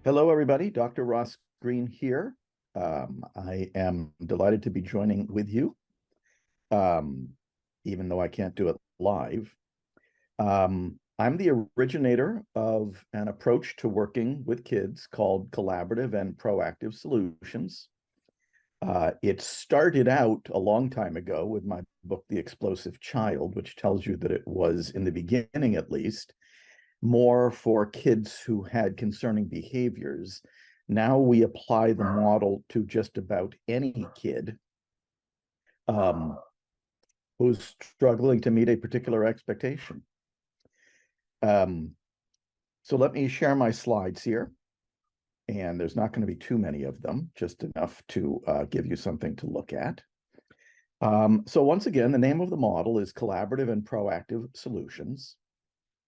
Hello, everybody. Dr. Ross Green here. I am delighted to be joining with you, um, even though I can't do it live. I'm the originator of an approach to working with kids called collaborative and proactive solutions. It started out a long time ago with my book, The Explosive Child, which tells you that it was, in the beginning at least, more for kids who had concerning behaviors. Now we apply the model to just about any kid who's struggling to meet a particular expectation. So let me share my slides here. And there's not going to be too many of them, just enough to give you something to look at. So once again, the name of the model is Collaborative and Proactive Solutions.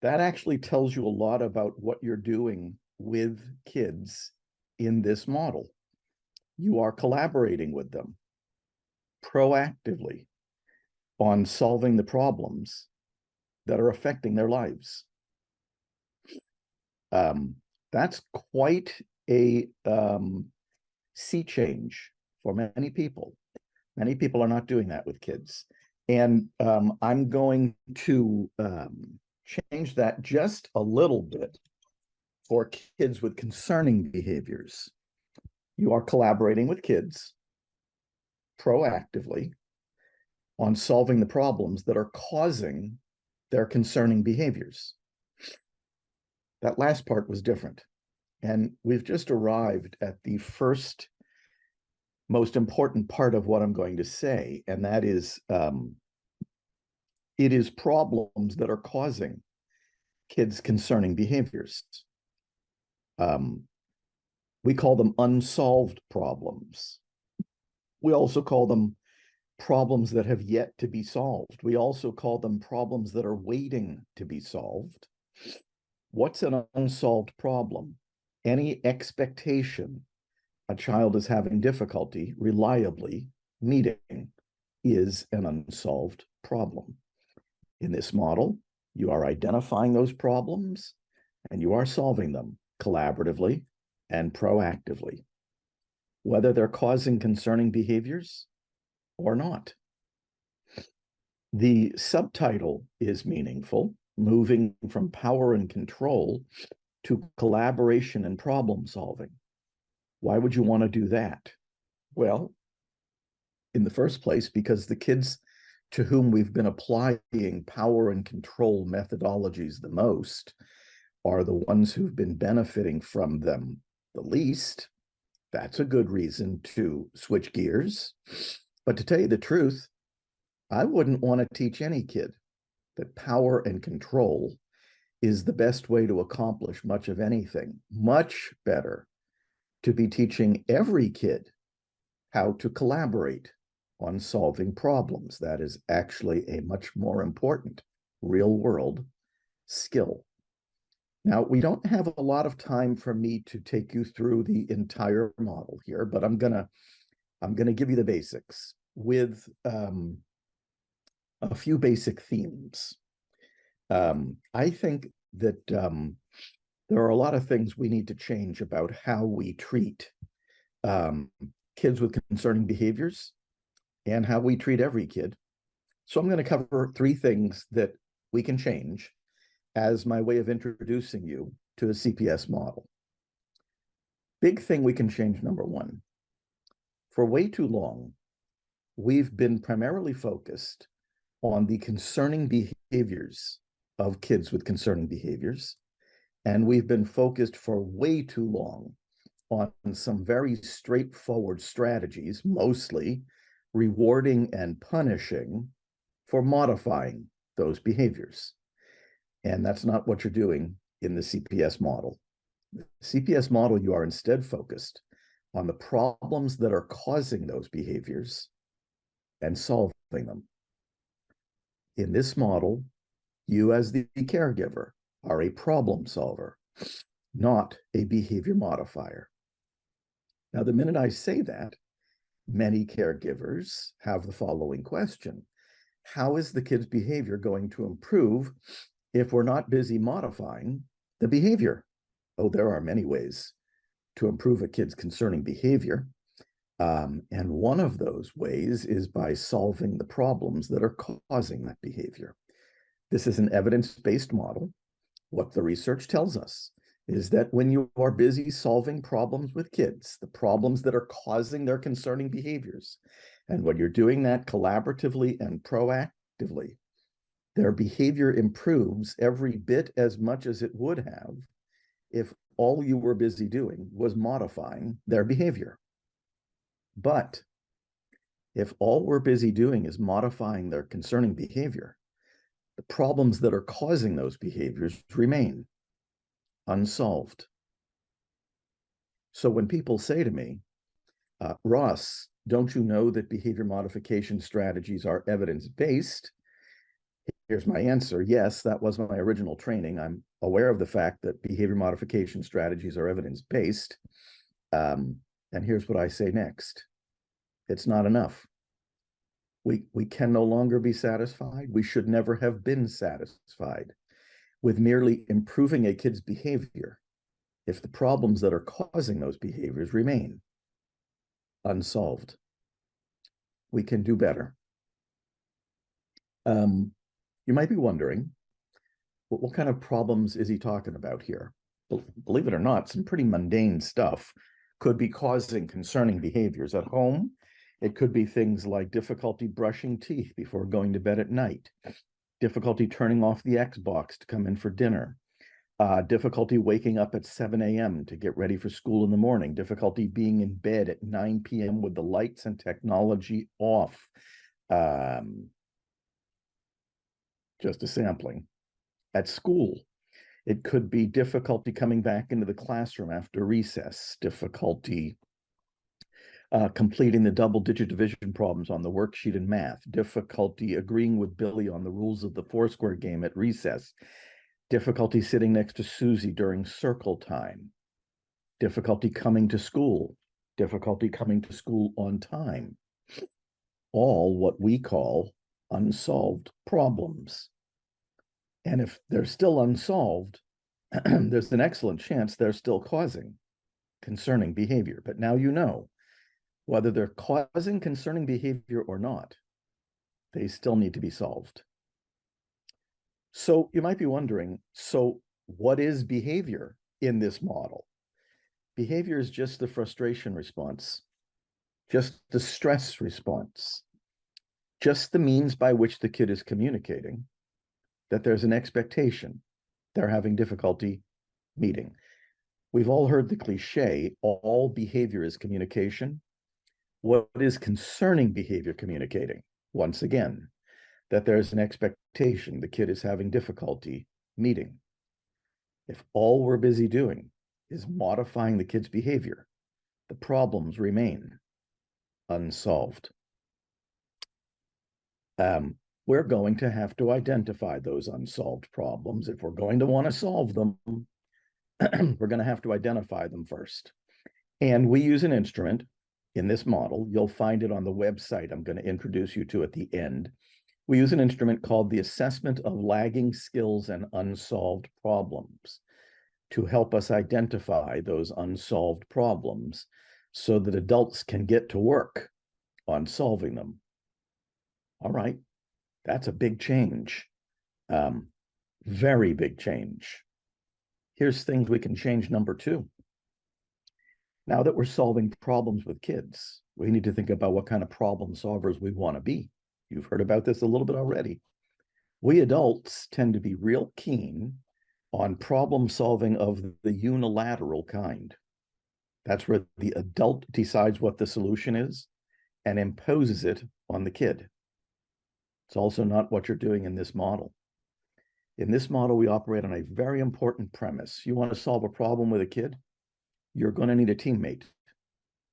That actually tells you a lot about what you're doing with kids in this model. You are collaborating with them proactively on solving the problems that are affecting their lives. That's quite a sea change for many people. Many people are not doing that with kids. And I'm going to change that just a little bit for kids with concerning behaviors. You are collaborating with kids proactively on solving the problems that are causing their concerning behaviors. That last part was different. And we've just arrived at the first most important part of what I'm going to say, and that is it is problems that are causing kids' concerning behaviors. We call them unsolved problems. We also call them problems that have yet to be solved. We also call them problems that are waiting to be solved. What's an unsolved problem? Any expectation a child is having difficulty reliably meeting is an unsolved problem. In this model, you are identifying those problems and you are solving them collaboratively and proactively, whether they're causing concerning behaviors or not. The subtitle is meaningful, moving from power and control to collaboration and problem solving. Why would you want to do that? Well, in the first place, because the kids to whom we've been applying power and control methodologies the most are the ones who've been benefiting from them the least. That's a good reason to switch gears. But to tell you the truth, I wouldn't want to teach any kid that power and control is the best way to accomplish much of anything. Much better to be teaching every kid how to collaborate on solving problems. That is actually a much more important real-world skill. Now, we don't have a lot of time for me to take you through the entire model here, but I'm gonna give you the basics with a few basic themes. I think that there are a lot of things we need to change about how we treat kids with concerning behaviors and how we treat every kid. So I'm going to cover three things that we can change as my way of introducing you to the CPS model. Big thing we can change, number one. For way too long, we've been primarily focused on the concerning behaviors of kids with concerning behaviors. And we've been focused for way too long on some very straightforward strategies, mostly rewarding and punishing for modifying those behaviors. And that's not what you're doing in the CPS model. The CPS model, you are instead focused on the problems that are causing those behaviors and solving them. In this model, you as the caregiver are a problem solver, not a behavior modifier. Now, the minute I say that, many caregivers have the following question. How is the kid's behavior going to improve if we're not busy modifying the behavior. Oh, there are many ways to improve a kid's concerning behavior. And one of those ways is by solving the problems that are causing that behavior. This is an evidence-based model. What the research tells us is that when you are busy solving problems with kids, the problems that are causing their concerning behaviors, and when you're doing that collaboratively and proactively, their behavior improves every bit as much as it would have if all you were busy doing was modifying their behavior. But if all we're busy doing is modifying their concerning behavior, the problems that are causing those behaviors remain unsolved. So when people say to me, Ross, don't you know that behavior modification strategies are evidence-based? Here's my answer. Yes, that was my original training. I'm aware of the fact that behavior modification strategies are evidence-based. And here's what I say next. It's not enough. We can no longer be satisfied. We should never have been satisfied with merely improving a kid's behavior if the problems that are causing those behaviors remain unsolved. We can do better. You might be wondering, what kind of problems is he talking about here? Believe it or not, some pretty mundane stuff could be causing concerning behaviors at home. It could be things like difficulty brushing teeth before going to bed at night, difficulty turning off the Xbox to come in for dinner, difficulty waking up at 7 a.m. to get ready for school in the morning, difficulty being in bed at 9 p.m. with the lights and technology off. Just a sampling. At school, it could be difficulty coming back into the classroom after recess, difficulty completing the double-digit division problems on the worksheet in math, difficulty agreeing with Billy on the rules of the Foursquare game at recess, difficulty sitting next to Susie during circle time, difficulty coming to school, difficulty coming to school on time. All what we call unsolved problems. And if they're still unsolved, there's an excellent chance they're still causing concerning behavior. But now you know, whether they're causing concerning behavior or not, they still need to be solved. So you might be wondering, so what is behavior in this model? Behavior is just the frustration response, just the stress response, just the means by which the kid is communicating that there's an expectation they're having difficulty meeting. We've all heard the cliche, all behavior is communication. What is concerning behavior communicating? Once again, that there's an expectation the kid is having difficulty meeting. If all we're busy doing is modifying the kid's behavior, the problems remain unsolved. We're going to have to identify those unsolved problems. If we're going to want to solve them, we're going to have to identify them first. And we use an instrument in this model. You'll find it on the website I'm going to introduce you to at the end. We use an instrument called the Assessment of Lagging Skills and Unsolved Problems to help us identify those unsolved problems so that adults can get to work on solving them. All right, that's a big change, very big change. Here's things we can change. Number 2. Now that we're solving problems with kids, we need to think about what kind of problem solvers we want to be. You've heard about this a little bit already. We adults tend to be real keen on problem solving of the unilateral kind. That's where the adult decides what the solution is and imposes it on the kid. It's also not what you're doing in this model. In this model, we operate on a very important premise. You want to solve a problem with a kid, you're going to need a teammate.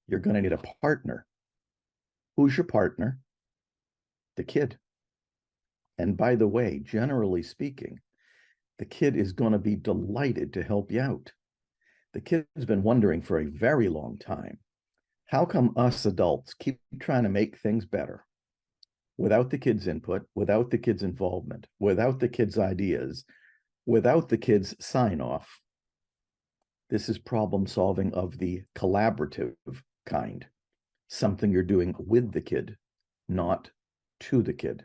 You're going to need a partner. Who's your partner? The kid. And by the way, generally speaking, the kid is going to be delighted to help you out. The kid's been wondering for a very long time, how come us adults keep trying to make things better without the kid's input, without the kid's involvement, without the kid's ideas? without the kid's sign off. This is problem solving of the collaborative kind, something you're doing with the kid, not to the kid.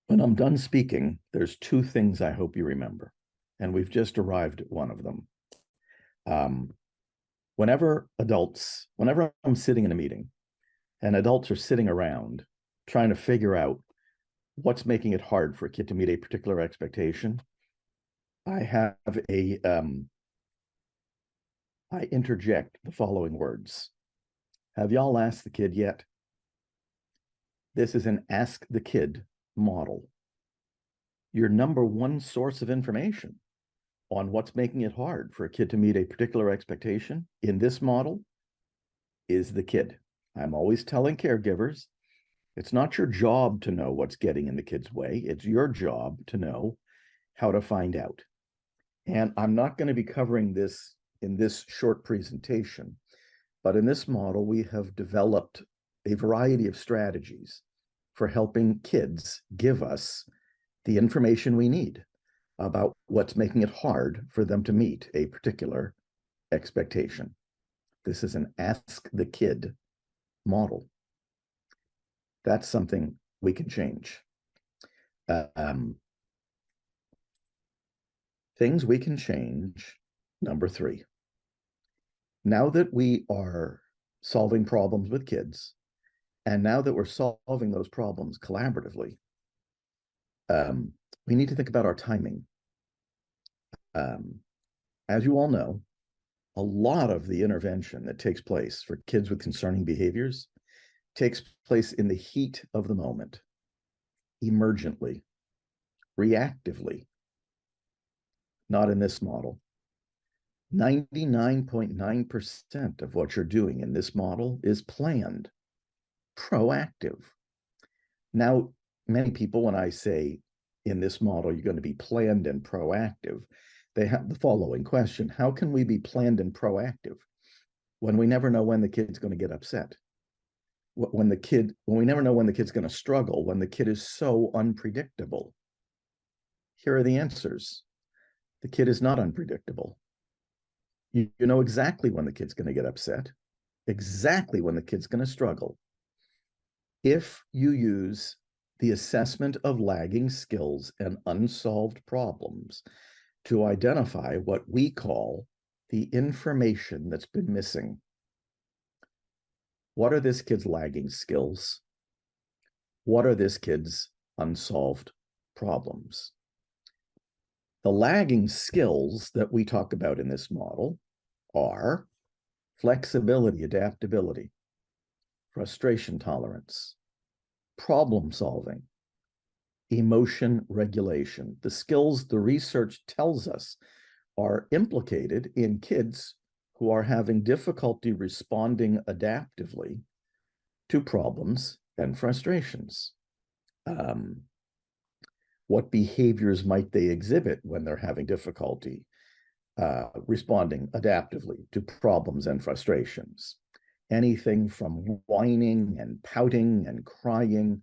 When I'm done speaking, there's two things I hope you remember, and we've just arrived at one of them. Whenever I'm sitting in a meeting and adults are sitting around trying to figure out what's making it hard for a kid to meet a particular expectation, I interject the following words. Have y'all asked the kid yet? This is an ask the kid model. Your number one source of information on what's making it hard for a kid to meet a particular expectation in this model is the kid. I'm always telling caregivers, it's not your job to know what's getting in the kid's way. It's your job to know how to find out. And I'm not going to be covering this in this short presentation, but in this model, we have developed a variety of strategies for helping kids give us the information we need about what's making it hard for them to meet a particular expectation. This is an ask the kid model. That's something we can change. Things we can change. Number 3. Now that we are solving problems with kids, and now that we're solving those problems collaboratively, we need to think about our timing. As you all know, a lot of the intervention that takes place for kids with concerning behaviors takes place in the heat of the moment, emergently, reactively. Not in this model. 99.9% of what you're doing in this model is planned, proactive. Now, many people, when I say in this model, you're going to be planned and proactive, they have the following question: how can we be planned and proactive when we never know when the kid's going to get upset? When we never know when the kid's going to struggle, when the kid is so unpredictable? Here are the answers. The kid is not unpredictable. You know exactly when the kid's going to get upset, exactly when the kid's going to struggle. If you use the assessment of lagging skills and unsolved problems to identify what we call the information that's been missing. What are this kid's lagging skills? What are this kid's unsolved problems? The lagging skills that we talk about in this model are flexibility, adaptability, frustration tolerance, problem solving, emotion regulation. The skills the research tells us are implicated in kids who are having difficulty responding adaptively to problems and frustrations. What behaviors might they exhibit when they're having difficulty responding adaptively to problems and frustrations? Anything from whining and pouting and crying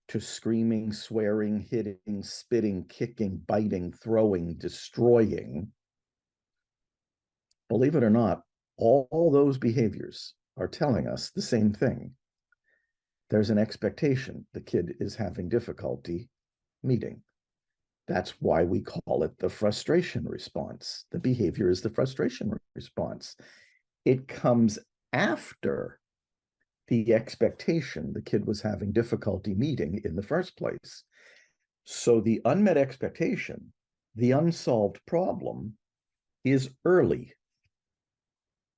to screaming, swearing, hitting, spitting, kicking, biting, throwing, destroying. Believe it or not, all those behaviors are telling us the same thing. There's an expectation the kid is having difficulty meeting. That's why we call it the frustration response. The behavior is the frustration response. It comes after the expectation the kid was having difficulty meeting in the first place. So the unmet expectation, the unsolved problem, is early.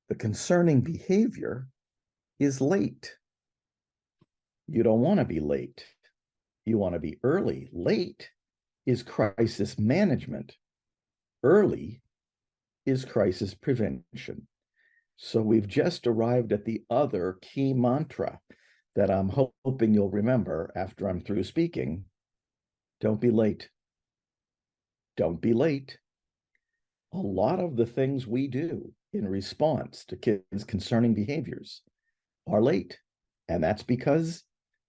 The concerning behavior is late. You don't want to be late. You want to be early. Late is crisis management. Early is crisis prevention. So we've just arrived at the other key mantra that I'm hoping you'll remember after I'm through speaking. Don't be late. Don't be late. A lot of the things we do in response to kids' concerning behaviors are late, and that's because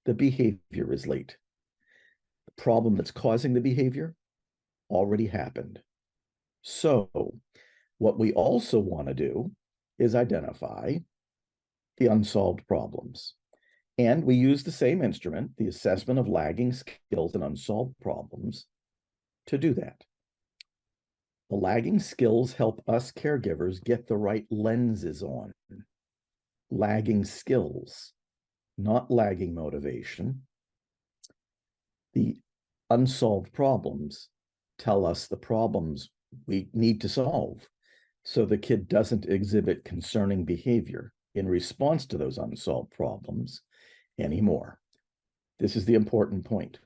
the behavior is late. The problem that's causing the behavior already happened. So what we also want to do is identify the unsolved problems. And we use the same instrument, the assessment of lagging skills and unsolved problems, to do that. The lagging skills help us caregivers get the right lenses on. Lagging skills, not lagging motivation. The unsolved problems tell us the problems we need to solve so the kid doesn't exhibit concerning behavior in response to those unsolved problems anymore. This is the important point.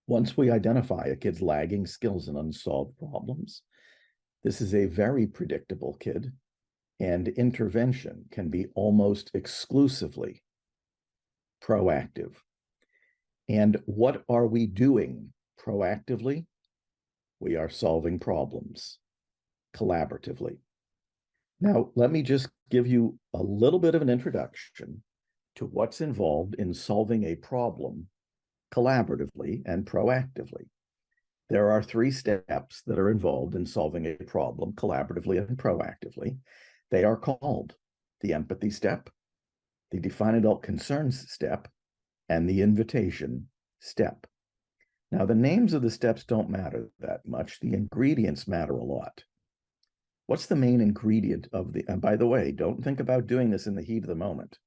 Once we identify a kid's lagging skills and unsolved problems, this is a very predictable kid, and intervention can be almost exclusively proactive. And what are we doing proactively? We are solving problems collaboratively. Now, let me just give you a little bit of an introduction to what's involved in solving a problem collaboratively and proactively. There are 3 steps that are involved in solving a problem collaboratively and proactively. They are called the empathy step, the define adult concerns step, and the invitation step. Now, the names of the steps don't matter that much. The ingredients matter a lot. What's the main ingredient of the, and by the way, don't think about doing this in the heat of the moment.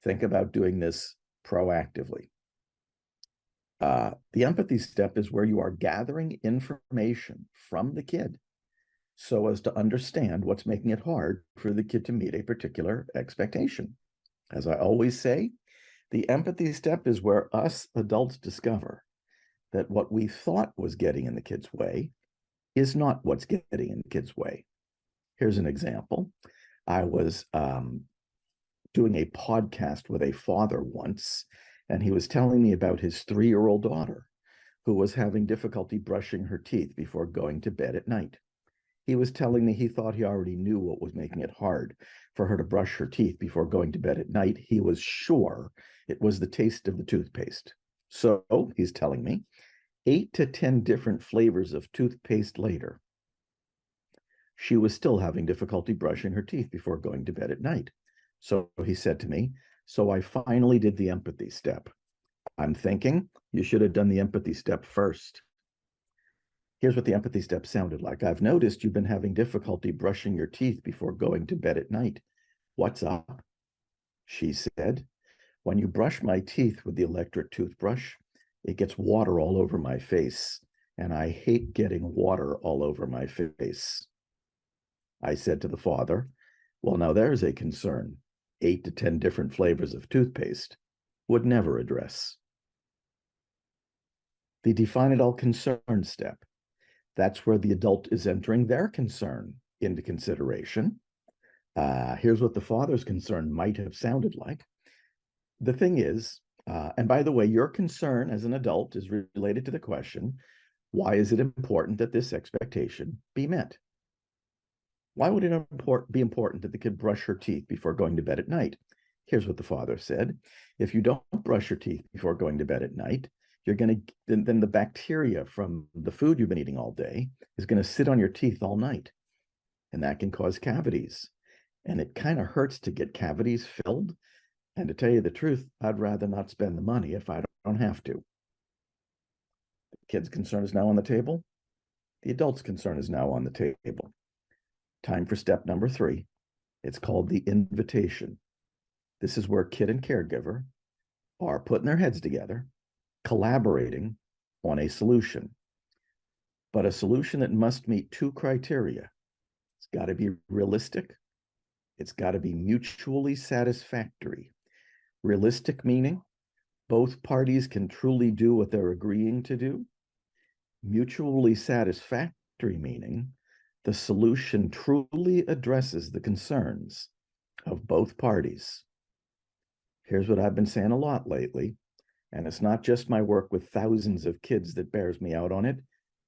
Think about doing this proactively. The empathy step is where you are gathering information from the kid so as to understand what's making it hard for the kid to meet a particular expectation. As I always say, the empathy step is where us adults discover that what we thought was getting in the kid's way is not what's getting in the kid's way. Here's an example. I was doing a podcast with a father once, and he was telling me about his 3-year-old daughter who was having difficulty brushing her teeth before going to bed at night. He was telling me he thought he already knew what was making it hard for her to brush her teeth before going to bed at night. He was sure it was the taste of the toothpaste. So he's telling me 8 to 10 different flavors of toothpaste later, she was still having difficulty brushing her teeth before going to bed at night. So he said to me, so I finally did the empathy step. I'm thinking you should have done the empathy step first. Here's what the empathy step sounded like. I've noticed you've been having difficulty brushing your teeth before going to bed at night. What's up? She said, when you brush my teeth with the electric toothbrush, it gets water all over my face, and I hate getting water all over my face. I said to the father, well, now there's a concern 8 to 10 different flavors of toothpaste would never address. The define it all concern step. That's where the adult is entering their concern into consideration. Here's what the father's concern might have sounded like. The thing is, and by the way, your concern as an adult is related to the question, why is it important that this expectation be met? Why would it be important that the kid brush her teeth before going to bed at night? Here's what the father said. If you don't brush your teeth before going to bed at night, you're going to, then the bacteria from the food you've been eating all day is going to sit on your teeth all night. And that can cause cavities. And it kind of hurts to get cavities filled. And to tell you the truth, I'd rather not spend the money if I don't have to. The kid's concern is now on the table. The adult's concern is now on the table. Time for step number 3. It's called the invitation. This is where kid and caregiver are putting their heads together, collaborating on a solution. But a solution that must meet 2 criteria. It's got to be realistic. It's got to be mutually satisfactory. Realistic meaning both parties can truly do what they're agreeing to do. Mutually satisfactory meaning the solution truly addresses the concerns of both parties. Here's what I've been saying a lot lately, and it's not just my work with thousands of kids that bears me out on it,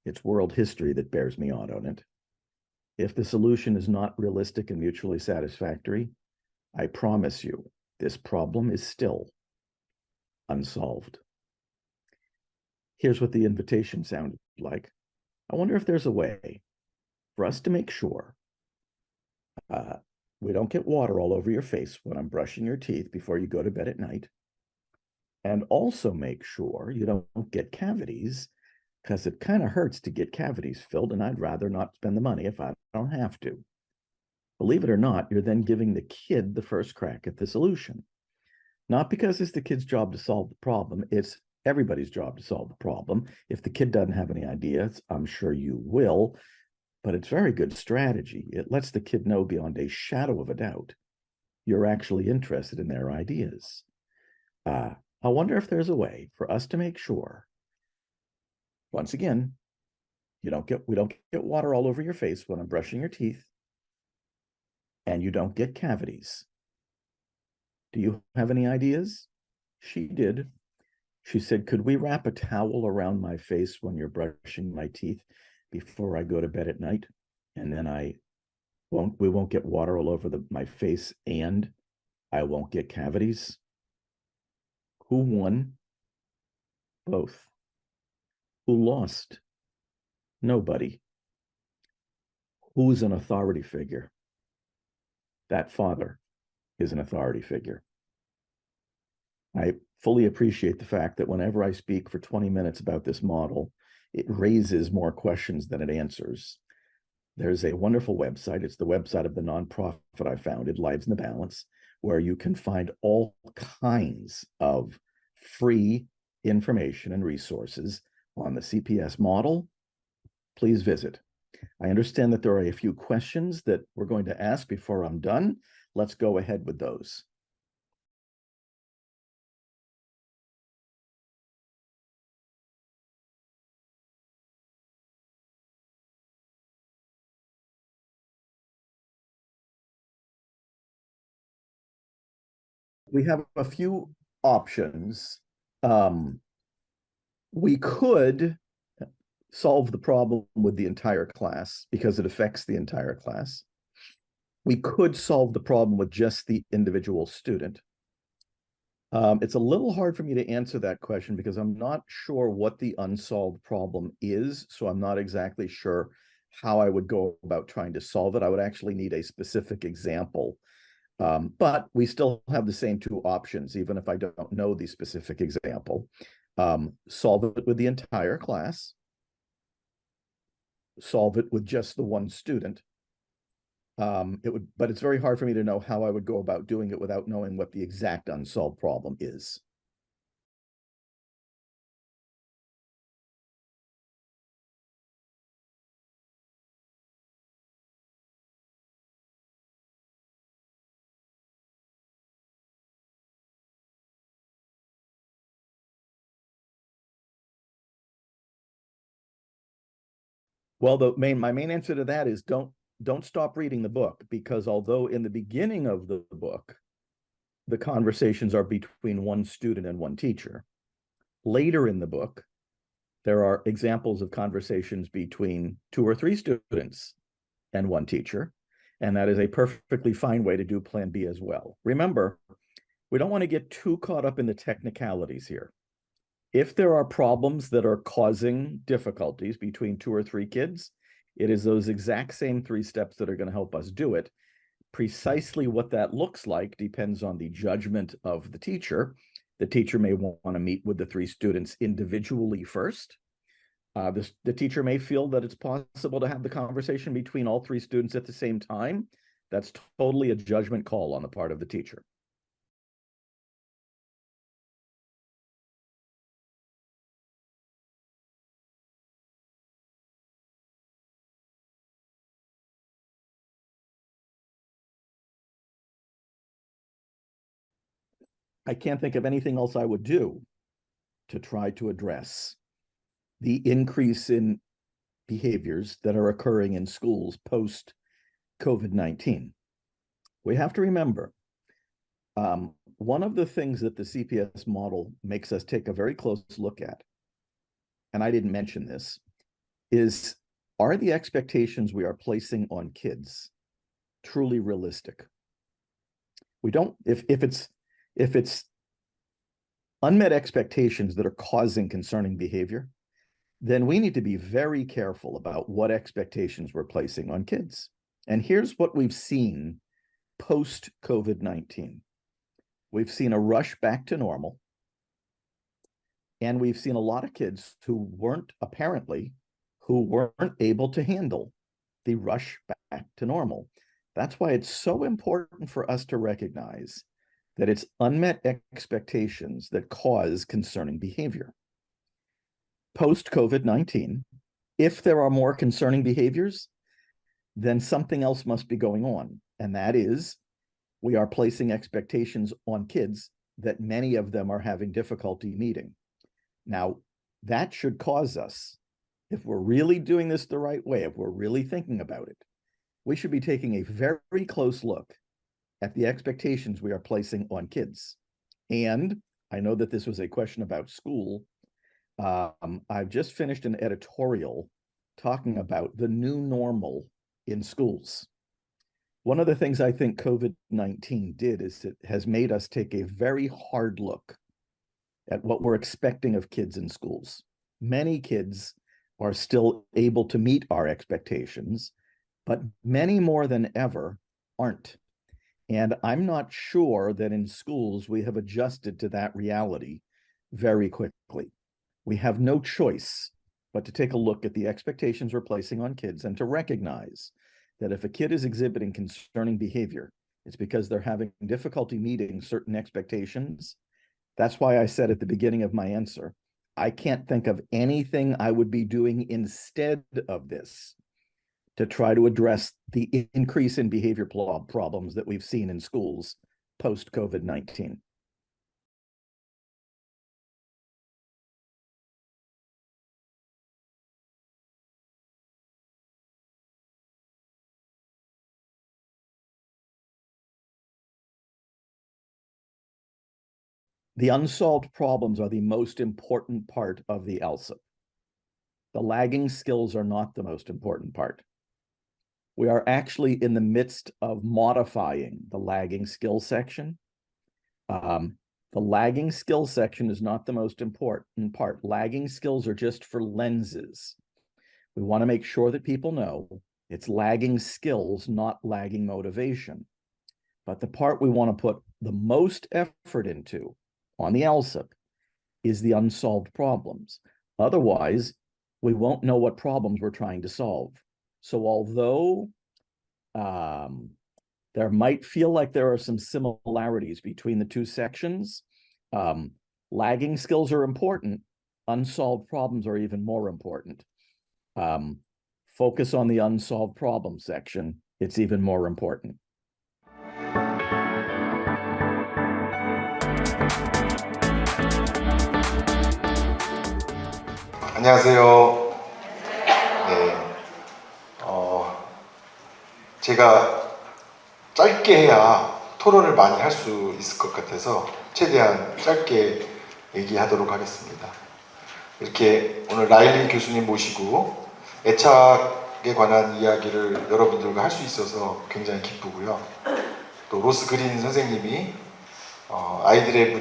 it's world history that bears me out on it. If the solution is not realistic and mutually satisfactory, I promise you, this problem is still unsolved. Here's what the invitation sounded like. I wonder if there's a way for us to make sure uh, we don't get water all over your face when I'm brushing your teeth before you go to bed at night. And also make sure you don't get cavities, because it kind of hurts to get cavities filled, and I'd rather not spend the money if I don't have to. Believe it or not, you're then giving the kid the first crack at the solution. Not because it's the kid's job to solve the problem, it's everybody's job to solve the problem. If the kid doesn't have any ideas, I'm sure you will, but it's very good strategy. It lets the kid know beyond a shadow of a doubt you're actually interested in their ideas. I wonder if there's a way for us to make sure, once again, we don't get water all over your face when I'm brushing your teeth, and you don't get cavities. Do you have any ideas? She did. She said, could we wrap a towel around my face when you're brushing my teeth before I go to bed at night? And then we won't get water all over my face, and I won't get cavities. Who won? Both. Who lost? Nobody. Who's an authority figure? That father is an authority figure. I fully appreciate the fact that whenever I speak for 20 minutes about this model, it raises more questions than it answers. There's a wonderful website. It's the website of the nonprofit I founded, Lives in the Balance, where you can find all kinds of free information and resources on the CPS model. Please visit. I understand that there are a few questions that we're going to ask before I'm done. Let's go ahead with those. We have a few options. We could solve the problem with the entire class because it affects the entire class. We could solve the problem with just the individual student. It's a little hard for me to answer that question because I'm not sure what the unsolved problem is. So I'm not exactly sure how I would go about trying to solve it. I would actually need a specific example. But we still have the same two options, even if I don't know the specific example. Solve it with the entire class, solve it with just the one student. But it's very hard for me to know how I would go about doing it without knowing what the exact unsolved problem is. Well, my main answer to that is don't stop reading the book, because although in the beginning of the book, the conversations are between one student and one teacher, later in the book, there are examples of conversations between two or three students and one teacher. And that is a perfectly fine way to do Plan B as well. Remember, we don't want to get too caught up in the technicalities here. If there are problems that are causing difficulties between two or three kids, it is those exact same 3 steps that are going to help us do it. Precisely what that looks like depends on the judgment of the teacher. The teacher may want to meet with the 3 students individually first. The teacher may feel that it's possible to have the conversation between all 3 students at the same time. That's totally a judgment call on the part of the teacher. I can't think of anything else I would do to try to address the increase in behaviors that are occurring in schools post COVID-19. We have to remember, one of the things that the CPS model makes us take a very close look at, and I didn't mention this, is, are the expectations we are placing on kids truly realistic? We don't, if it's unmet expectations that are causing concerning behavior, then we need to be very careful about what expectations we're placing on kids. And here's what we've seen post-COVID-19. We've seen a rush back to normal. And we've seen a lot of kids who weren't able to handle the rush back to normal. That's why it's so important for us to recognize that it's unmet expectations that cause concerning behavior. Post-COVID-19, if there are more concerning behaviors, then something else must be going on. And that is, we are placing expectations on kids that many of them are having difficulty meeting. Now, that should cause us, if we're really doing this the right way, if we're really thinking about it, we should be taking a very close look at the expectations we are placing on kids. And I know that this was a question about school. I've just finished an editorial talking about the new normal in schools. One of the things I think COVID-19 did is it has made us take a very hard look at what we're expecting of kids in schools. Many kids are still able to meet our expectations, but many more than ever aren't. And I'm not sure that in schools we have adjusted to that reality very quickly. We have no choice but to take a look at the expectations we're placing on kids and to recognize that if a kid is exhibiting concerning behavior, it's because they're having difficulty meeting certain expectations. That's why I said at the beginning of my answer, I can't think of anything I would be doing instead of this to try to address the increase in behavior problems that we've seen in schools post-COVID-19. The unsolved problems are the most important part of the LSAP. The lagging skills are not the most important part. We are actually in the midst of modifying the lagging skill section. The lagging skill section is not the most important part. Lagging skills are just for lenses. We want to make sure that people know it's lagging skills, not lagging motivation. But the part we want to put the most effort into on the LSAP is the unsolved problems. Otherwise, we won't know what problems we're trying to solve. So although there might feel like there are some similarities between the two sections, lagging skills are important. Unsolved problems are even more important. Focus on the unsolved problem section. It's even more important. 안녕하세요. 네, 제가 짧게 해야 토론을 많이 할 수 있을 것 같아서 최대한 짧게 얘기하도록 하겠습니다. 이렇게 오늘 라일리 교수님 모시고 애착에 관한 이야기를 여러분들과 할 수 있어서 굉장히 기쁘고요. 또 로스 그린 선생님이 아이들의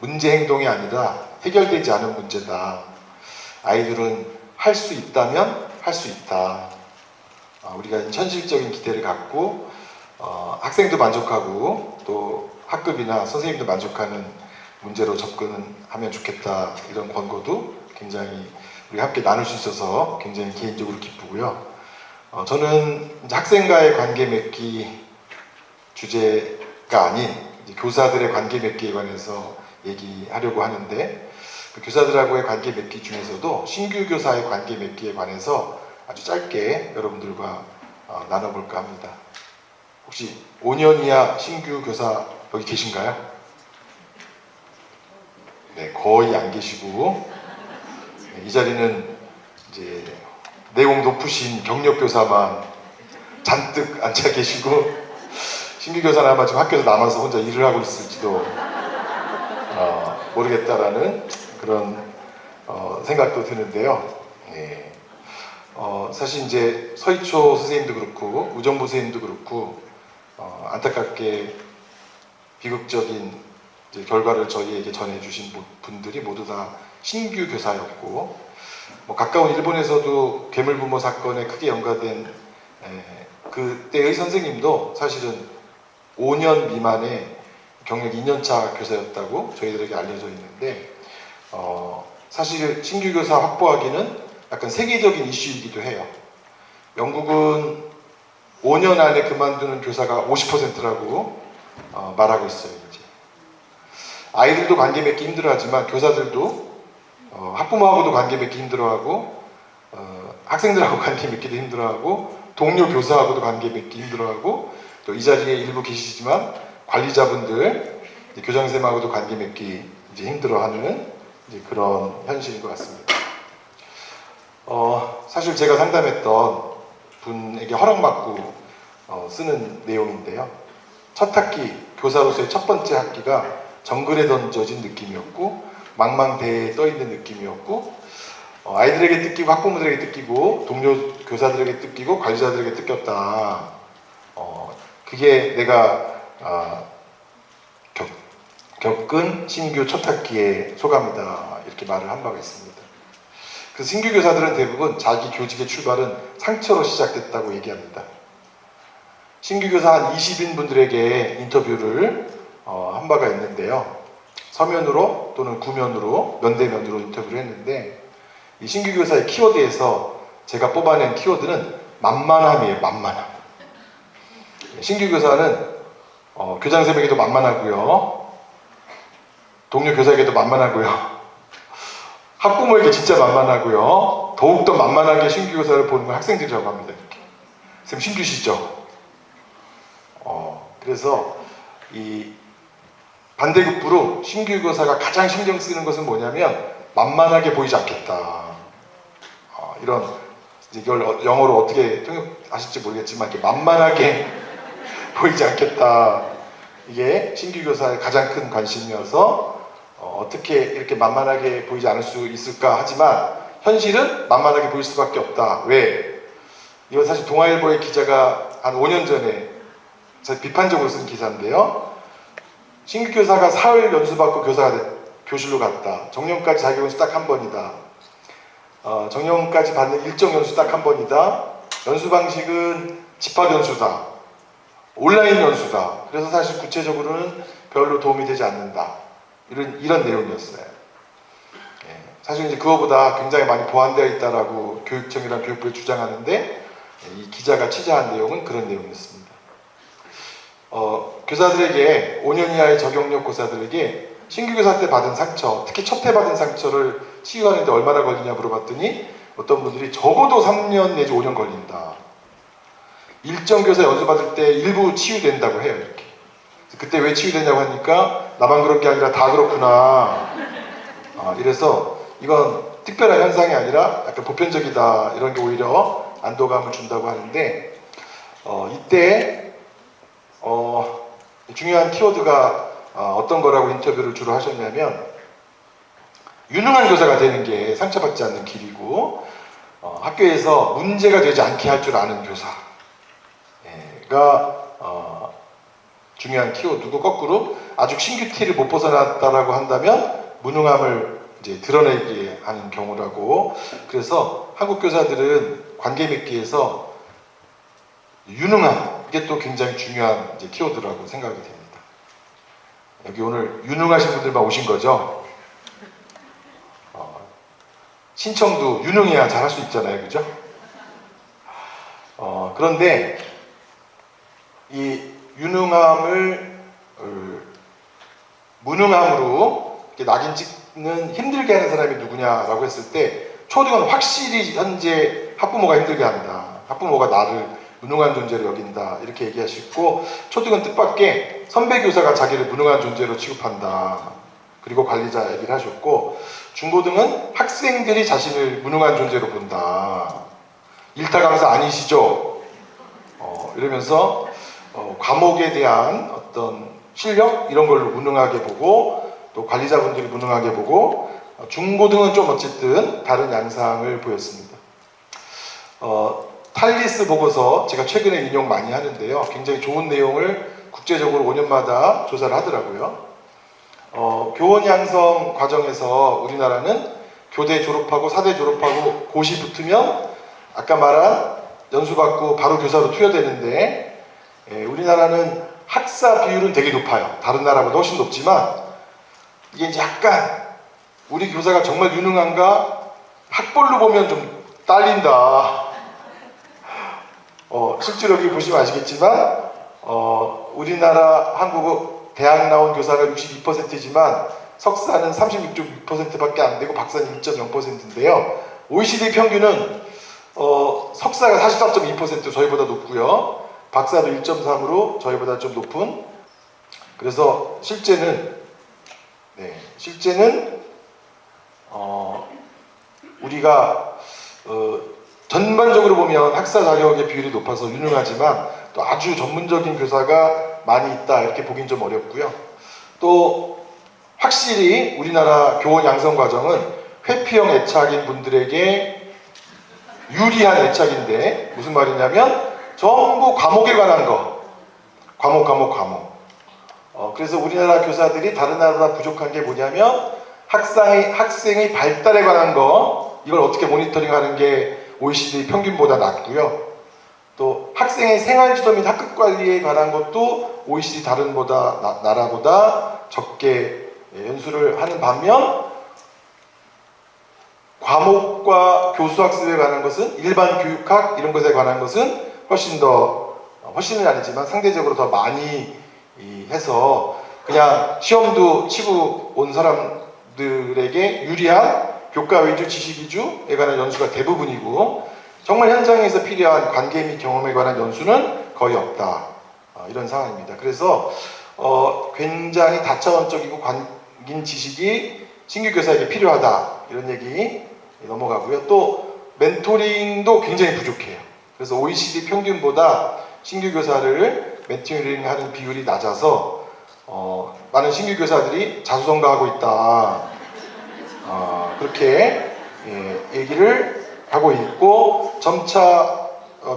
문제 행동이 아니라 해결되지 않은 문제다. 아이들은 할 수 있다면 할 수 있다. 우리가 현실적인 기대를 갖고 학생도 만족하고 또 학급이나 선생님도 만족하는 문제로 접근하면 좋겠다. 이런 권고도 굉장히 우리 함께 나눌 수 있어서 굉장히 개인적으로 기쁘고요. 저는 학생과의 관계 맺기 주제가 아닌 교사들의 관계 맺기에 관해서 얘기하려고 하는데 그 교사들하고의 관계 맺기 중에서도 신규 교사의 관계 맺기에 관해서 아주 짧게 여러분들과 나눠볼까 합니다. 혹시 5년 이하 신규 교사 여기 계신가요? 네, 거의 안 계시고 네, 이 자리는 이제 내공 높으신 경력 교사만 잔뜩 앉아 계시고 신규 교사는 아마 지금 학교에서 남아서 혼자 일을 하고 있을지도 모르겠다라는 그런 생각도 드는데요. 네. 사실 이제 서희초 선생님도 그렇고 우정부 선생님도 그렇고 안타깝게 비극적인 이제 결과를 저희에게 전해주신 분들이 모두 다 신규 교사였고 뭐 가까운 일본에서도 괴물부모 사건에 크게 연관된 그때의 선생님도 사실은 5년 미만의 경력 2년차 교사였다고 저희들에게 알려져 있는데 사실 신규 교사 확보하기는 약간 세계적인 이슈이기도 해요. 영국은 5년 안에 그만두는 교사가 50%라고 말하고 있어요. 이제. 아이들도 관계 맺기 힘들어하지만 교사들도 학부모하고도 관계 맺기 힘들어하고 학생들하고 관계 맺기도 힘들어하고 동료 교사하고도 관계 맺기 힘들어하고 또 이 자리에 일부 계시지만 관리자분들, 교장선생님하고도 관계 맺기 이제 힘들어하는 이제 그런 현실인 것 같습니다. 사실 제가 상담했던 분에게 허락받고 쓰는 내용인데요. 첫 학기, 교사로서의 첫 번째 학기가 정글에 던져진 느낌이었고 망망대해에 떠있는 느낌이었고 아이들에게 뜯기고 학부모들에게 뜯기고 동료 교사들에게 뜯기고 관리자들에게 뜯겼다. 그게 내가 겪은 신규 첫 학기의 소감이다. 이렇게 말을 한 바가 있습니다. 그 신규 교사들은 대부분 자기 교직의 출발은 상처로 시작됐다고 얘기합니다. 신규 교사 한 20인 분들에게 인터뷰를 한 바가 있는데요. 서면으로 또는 구면으로 면대면으로 인터뷰를 했는데 이 신규 교사의 키워드에서 제가 뽑아낸 키워드는 만만함이에요. 만만함. 신규 교사는 교장 선생님에게도 만만하고요. 동료 교사에게도 만만하고요. 학부모에게 진짜 만만하고요. 더욱더 만만하게 신규 교사를 보는 건 학생들이라고 합니다. 이렇게. 선생님 신규시죠? 그래서 이 반대급부로 신규 교사가 가장 신경 쓰는 것은 뭐냐면 만만하게 보이지 않겠다. 이런 이걸 영어로 어떻게 통역하실지 모르겠지만 이렇게 만만하게 보이지 않겠다. 이게 신규 교사의 가장 큰 관심이어서 어떻게 이렇게 만만하게 보이지 않을 수 있을까 하지만 현실은 만만하게 보일 수밖에 없다. 왜? 이건 사실 동아일보의 기자가 한 5년 전에 비판적으로 쓴 기사인데요. 신규 교사가 사흘 연수받고 교실로 갔다. 정년까지 자기 연수 딱 한 번이다. 정년까지 받는 일정 연수 딱 한 번이다. 연수 방식은 집합 연수다. 온라인 연수다. 그래서 사실 구체적으로는 별로 도움이 되지 않는다. 이런 내용이었어요. 사실 이제 그거보다 굉장히 많이 보완되어 있다라고 교육청이랑 교육부에 주장하는데 이 기자가 취재한 내용은 그런 내용이었습니다. 교사들에게 5년 이하의 적용력 고사들에게 신규 교사 때 받은 상처, 특히 첫 해 받은 상처를 치유하는데 얼마나 걸리냐 물어봤더니 어떤 분들이 적어도 3년 내지 5년 걸린다. 일정 교사 연수 받을 때 일부 치유된다고 해요. 이렇게. 그때 왜 치유되냐고 하니까 나만 그런 게 아니라 다 그렇구나. 이래서 이건 특별한 현상이 아니라 약간 보편적이다. 이런 게 오히려 안도감을 준다고 하는데 이때 중요한 키워드가 어떤 거라고 인터뷰를 주로 하셨냐면 유능한 교사가 되는 게 상처받지 않는 길이고 학교에서 문제가 되지 않게 할 줄 아는 교사가 중요한 키워드고 거꾸로 아주 신규 티를 못 벗어났다라고 한다면 무능함을 이제 드러내게 하는 경우라고. 그래서 한국 교사들은 관계 맺기에서 유능함 이게 또 굉장히 중요한 이제 키워드라고 생각이 됩니다. 여기 오늘 유능하신 분들만 오신 거죠? 신청도 유능해야 잘할 수 있잖아요, 그죠? 그런데 이 유능함을 무능함으로 낙인 찍는 힘들게 하는 사람이 누구냐라고 했을 때 초등은 확실히 현재 학부모가 힘들게 한다. 학부모가 나를 무능한 존재로 여긴다. 이렇게 얘기하시고 초등은 뜻밖의 선배 교사가 자기를 무능한 존재로 취급한다. 그리고 관리자 얘기를 하셨고 중고등은 학생들이 자신을 무능한 존재로 본다. 일타 강사 아니시죠? 이러면서 과목에 대한 어떤 실력 이런 걸로 무능하게 보고 또 관리자분들이 무능하게 보고 중고등은 좀 어쨌든 다른 양상을 보였습니다. 탈리스 보고서 제가 최근에 인용 많이 하는데요. 굉장히 좋은 내용을 국제적으로 5년마다 조사를 하더라고요. 교원 양성 과정에서 우리나라는 교대 졸업하고 사대 졸업하고 고시 붙으면 아까 말한 연수 받고 바로 교사로 투여되는데, 우리나라는 학사 비율은 되게 높아요. 다른 나라보다 훨씬 높지만 이게 이제 약간 우리 교사가 정말 유능한가 학벌로 보면 좀 딸린다. 실제로 여기 보시면 아시겠지만 우리나라 한국 대학 나온 교사가 62%지만 석사는 36.6%밖에 안 되고 박사는 1.0%인데요. OECD 평균은 석사가 44.2% 저희보다 높고요. 박사도 1.3으로 저희보다 좀 높은. 그래서 실제는 우리가 전반적으로 보면 학사 자격의 비율이 높아서 유능하지만 또 아주 전문적인 교사가 많이 있다 이렇게 보긴 좀 어렵고요. 또 확실히 우리나라 교원 양성 과정은 회피형 애착인 분들에게 유리한 애착인데, 무슨 말이냐면 전부 과목에 관한 거, 과목. 그래서 우리나라 교사들이 다른 나라보다 부족한 게 뭐냐면 학생의 발달에 관한 거, 이걸 어떻게 모니터링하는 게 OECD 평균보다 낮고요. 또 학생의 생활지도 및 학급 관리에 관한 것도 OECD 다른 나라보다 적게 연수를 하는 반면, 과목과 교수 학습에 관한 것은, 일반 교육학 이런 것에 관한 것은 훨씬은 아니지만 상대적으로 더 많이 해서 그냥 시험도 치고 온 사람들에게 유리한 교과 위주, 지식 위주에 관한 연수가 대부분이고, 정말 현장에서 필요한 관계 및 경험에 관한 연수는 거의 없다. 이런 상황입니다. 그래서 굉장히 다차원적이고 관긴 지식이 신규 교사에게 필요하다. 이런 얘기 넘어가고요. 또 멘토링도 굉장히 부족해요. 그래서 OECD 평균보다 신규 교사를 멘토링하는 비율이 낮아서 많은 신규 교사들이 자수성가하고 있다. 그렇게 얘기를 하고 있고, 점차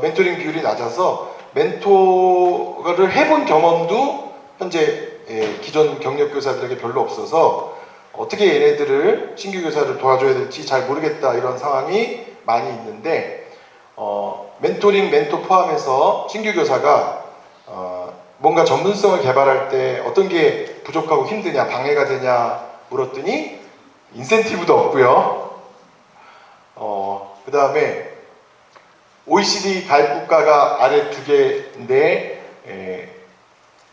멘토링 비율이 낮아서 멘토를 해본 경험도 현재 기존 경력 교사들에게 별로 없어서 어떻게 얘네들을, 신규 교사를 도와줘야 될지 잘 모르겠다, 이런 상황이 많이 있는데, 멘토링, 멘토 포함해서 신규 교사가 뭔가 전문성을 개발할 때 어떤 게 부족하고 힘드냐, 방해가 되냐 물었더니 인센티브도 없고요. 그 다음에 OECD 가입 국가가 아래 두 개인데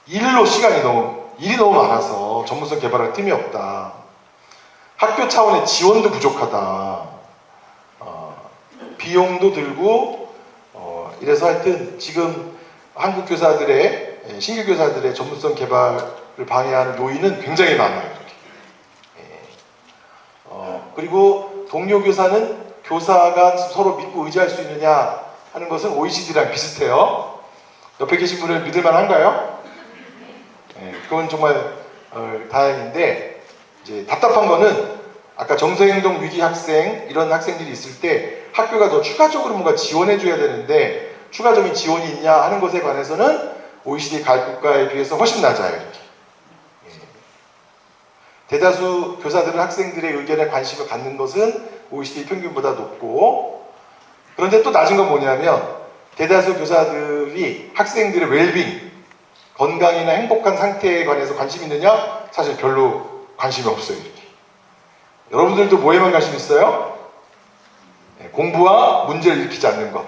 일이 너무 많아서 전문성 개발할 틈이 없다. 학교 차원의 지원도 부족하다. 비용도 들고 이래서 하여튼 지금 한국 교사들의, 신규 교사들의 전문성 개발을 방해하는 요인은 굉장히 많아요. 이렇게. 그리고 동료 교사는 교사가 서로 믿고 의지할 수 있느냐 하는 것은 OECD랑 비슷해요. 옆에 계신 분을 믿을만 한가요? 그건 정말 다행인데, 이제 답답한 거는 아까 정서행동 위기 학생, 이런 학생들이 있을 때 학교가 더 추가적으로 뭔가 지원해 줘야 되는데 추가적인 지원이 있냐 하는 것에 관해서는 OECD 가입 국가에 비해서 훨씬 낮아요. 이렇게. 대다수 교사들은 학생들의 의견에 관심을 갖는 것은 OECD 평균보다 높고, 그런데 또 낮은 건 뭐냐면 대다수 교사들이 학생들의 웰빙, 건강이나 행복한 상태에 관해서 관심이 있느냐? 사실 별로 관심이 없어요. 이렇게. 여러분들도 뭐에만 관심 있어요? 공부와 문제를 일으키지 않는 것,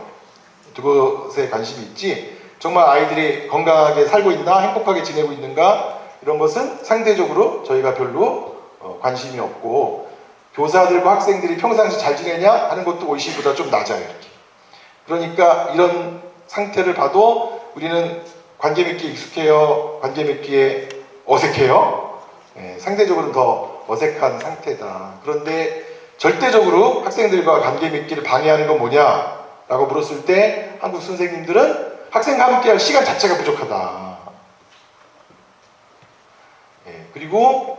두 것에 관심이 있지, 정말 아이들이 건강하게 살고 있나, 행복하게 지내고 있는가, 이런 것은 상대적으로 저희가 별로 관심이 없고, 교사들과 학생들이 평상시 잘 지내냐 하는 것도 OECD보다 좀 낮아요. 이렇게. 그러니까 이런 상태를 봐도 우리는 관계 맺기에 익숙해요, 관계 맺기에 어색해요. 상대적으로 더 어색한 상태다. 그런데 절대적으로 학생들과 관계 맺기를 방해하는 건 뭐냐 라고 물었을 때 한국 선생님들은 학생과 함께할 시간 자체가 부족하다. 그리고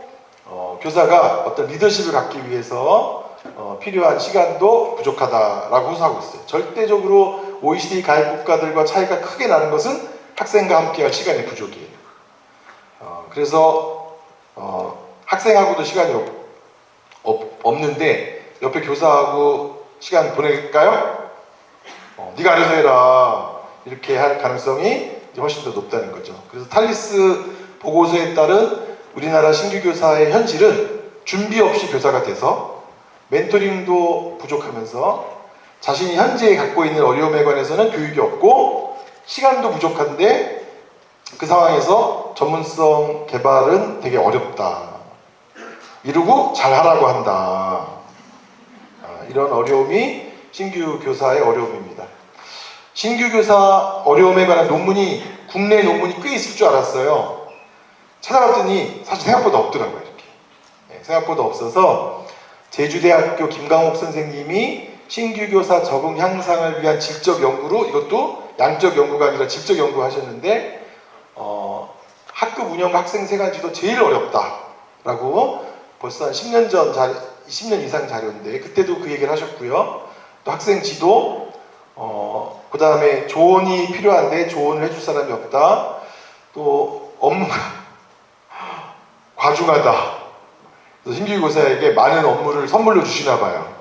교사가 어떤 리더십을 갖기 위해서 필요한 시간도 부족하다라고 호소하고 있어요. 절대적으로 OECD 가입 국가들과 차이가 크게 나는 것은 학생과 함께할 시간의 부족이에요. 그래서 학생하고도 시간이 없는데 옆에 교사하고 시간 보낼까요? 네가 알아서 해라. 이렇게 할 가능성이 훨씬 더 높다는 거죠. 그래서 탈리스 보고서에 따른 우리나라 신규 교사의 현실은 준비 없이 교사가 돼서 멘토링도 부족하면서 자신이 현재 갖고 있는 어려움에 관해서는 교육이 없고 시간도 부족한데 그 상황에서 전문성 개발은 되게 어렵다. 이러고 잘하라고 한다. 이런 어려움이 신규 교사의 어려움입니다. 신규 교사 어려움에 관한 논문이 국내 논문이 꽤 있을 줄 알았어요. 찾아봤더니 사실 생각보다 없더라고요. 이렇게. 생각보다 없어서 제주대학교 김강옥 선생님이 신규 교사 적응 향상을 위한 질적 연구로, 이것도 양적 연구가 아니라 질적 연구하셨는데 학급 운영과 학생 생활지도 제일 어렵다라고 벌써 한 10년 전 10년 이상 자료인데 그때도 그 얘기를 하셨고요. 또 학생 지도, 그 다음에 조언이 필요한데 조언을 해줄 사람이 없다. 또 업무가 과중하다. 그래서 신규 교사에게 많은 업무를 선물로 주시나 봐요.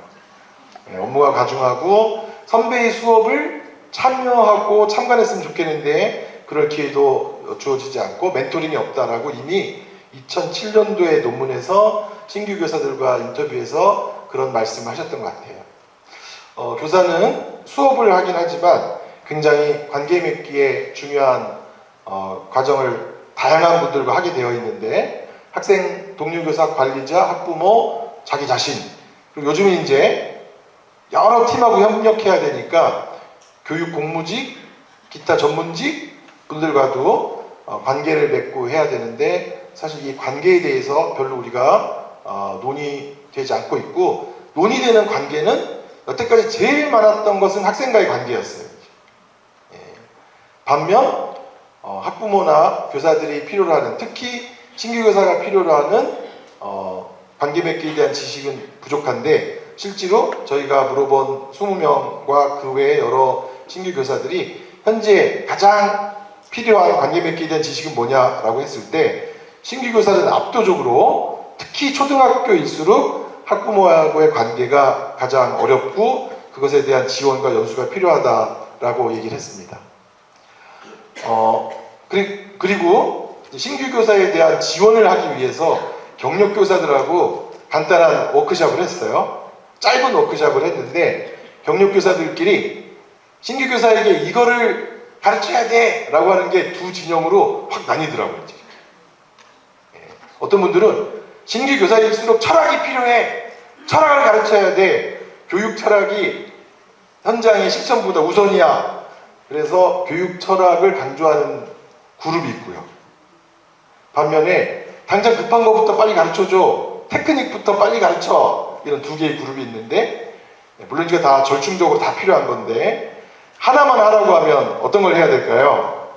업무가 과중하고 선배의 수업을 참여하고 참관했으면 좋겠는데 그럴 기회도 주어지지 않고 멘토링이 없다라고 이미 2007년도에 논문에서 신규 교사들과 인터뷰에서 그런 말씀을 하셨던 것 같아요. 교사는 수업을 하긴 하지만 굉장히 관계 맺기에 중요한 과정을 다양한 분들과 하게 되어 있는데 학생, 동료교사, 관리자, 학부모, 자기 자신 그리고 요즘은 이제 여러 팀하고 협력해야 되니까 교육 공무직, 기타 전문직 분들과도 관계를 맺고 해야 되는데 사실 이 관계에 대해서 별로 우리가 논의되지 않고 있고 논의되는 관계는 여태까지 제일 많았던 것은 학생과의 관계였어요. 반면 학부모나 교사들이 필요로 하는 특히 신규 교사가 필요로 하는 관계 맺기에 대한 지식은 부족한데 실제로 저희가 물어본 20명과 그 외에 여러 신규 교사들이 현재 가장 필요한 관계 맺기에 대한 지식은 뭐냐라고 했을 때 신규 교사는 압도적으로 특히 초등학교일수록 학부모하고의 관계가 가장 어렵고 그것에 대한 지원과 연수가 필요하다라고 얘기를 했습니다. 그리고 신규 교사에 대한 지원을 하기 위해서 경력 교사들하고 간단한 워크숍을 했어요. 짧은 워크숍을 했는데 경력 교사들끼리 신규 교사에게 이거를 가르쳐야 돼 라고 하는 게 두 진영으로 확 나뉘더라고요. 어떤 분들은 신규 교사일수록 철학이 필요해. 철학을 가르쳐야 돼. 교육 철학이 현장의 실천보다 우선이야. 그래서 교육 철학을 강조하는 그룹이 있고요. 반면에 당장 급한 것부터 빨리 가르쳐줘. 테크닉부터 빨리 가르쳐. 이런 두 개의 그룹이 있는데 물론 이게 다 절충적으로 다 필요한 건데 하나만 하라고 하면 어떤 걸 해야 될까요?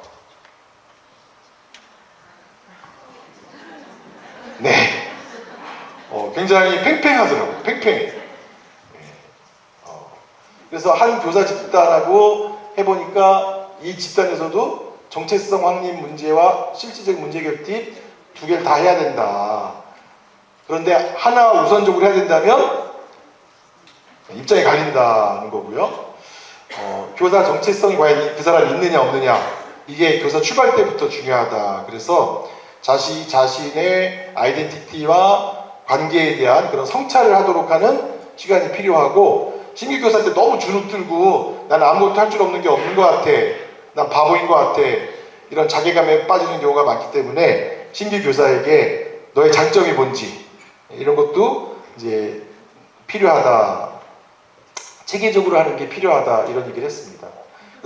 네. 굉장히 팽팽하더라고요. 팽팽해. 그래서 한 교사 집단하고 해보니까 이 집단에서도 정체성 확립 문제와 실질적 문제 결핍 두 개를 다 해야 된다. 그런데 하나 우선적으로 해야 된다면 입장이 갈린다는 거고요. 교사 정체성이 과연 그 사람이 있느냐 없느냐 이게 교사 출발 때부터 중요하다. 그래서 자신의 아이덴티티와 관계에 대한 그런 성찰을 하도록 하는 시간이 필요하고 신규 교사한테 너무 주눅들고 난 아무것도 할 줄 없는 게 없는 것 같아. 난 바보인 것 같아. 이런 자괴감에 빠지는 경우가 많기 때문에 신규 교사에게 너의 장점이 뭔지 이런 것도 이제 필요하다. 체계적으로 하는 게 필요하다. 이런 얘기를 했습니다.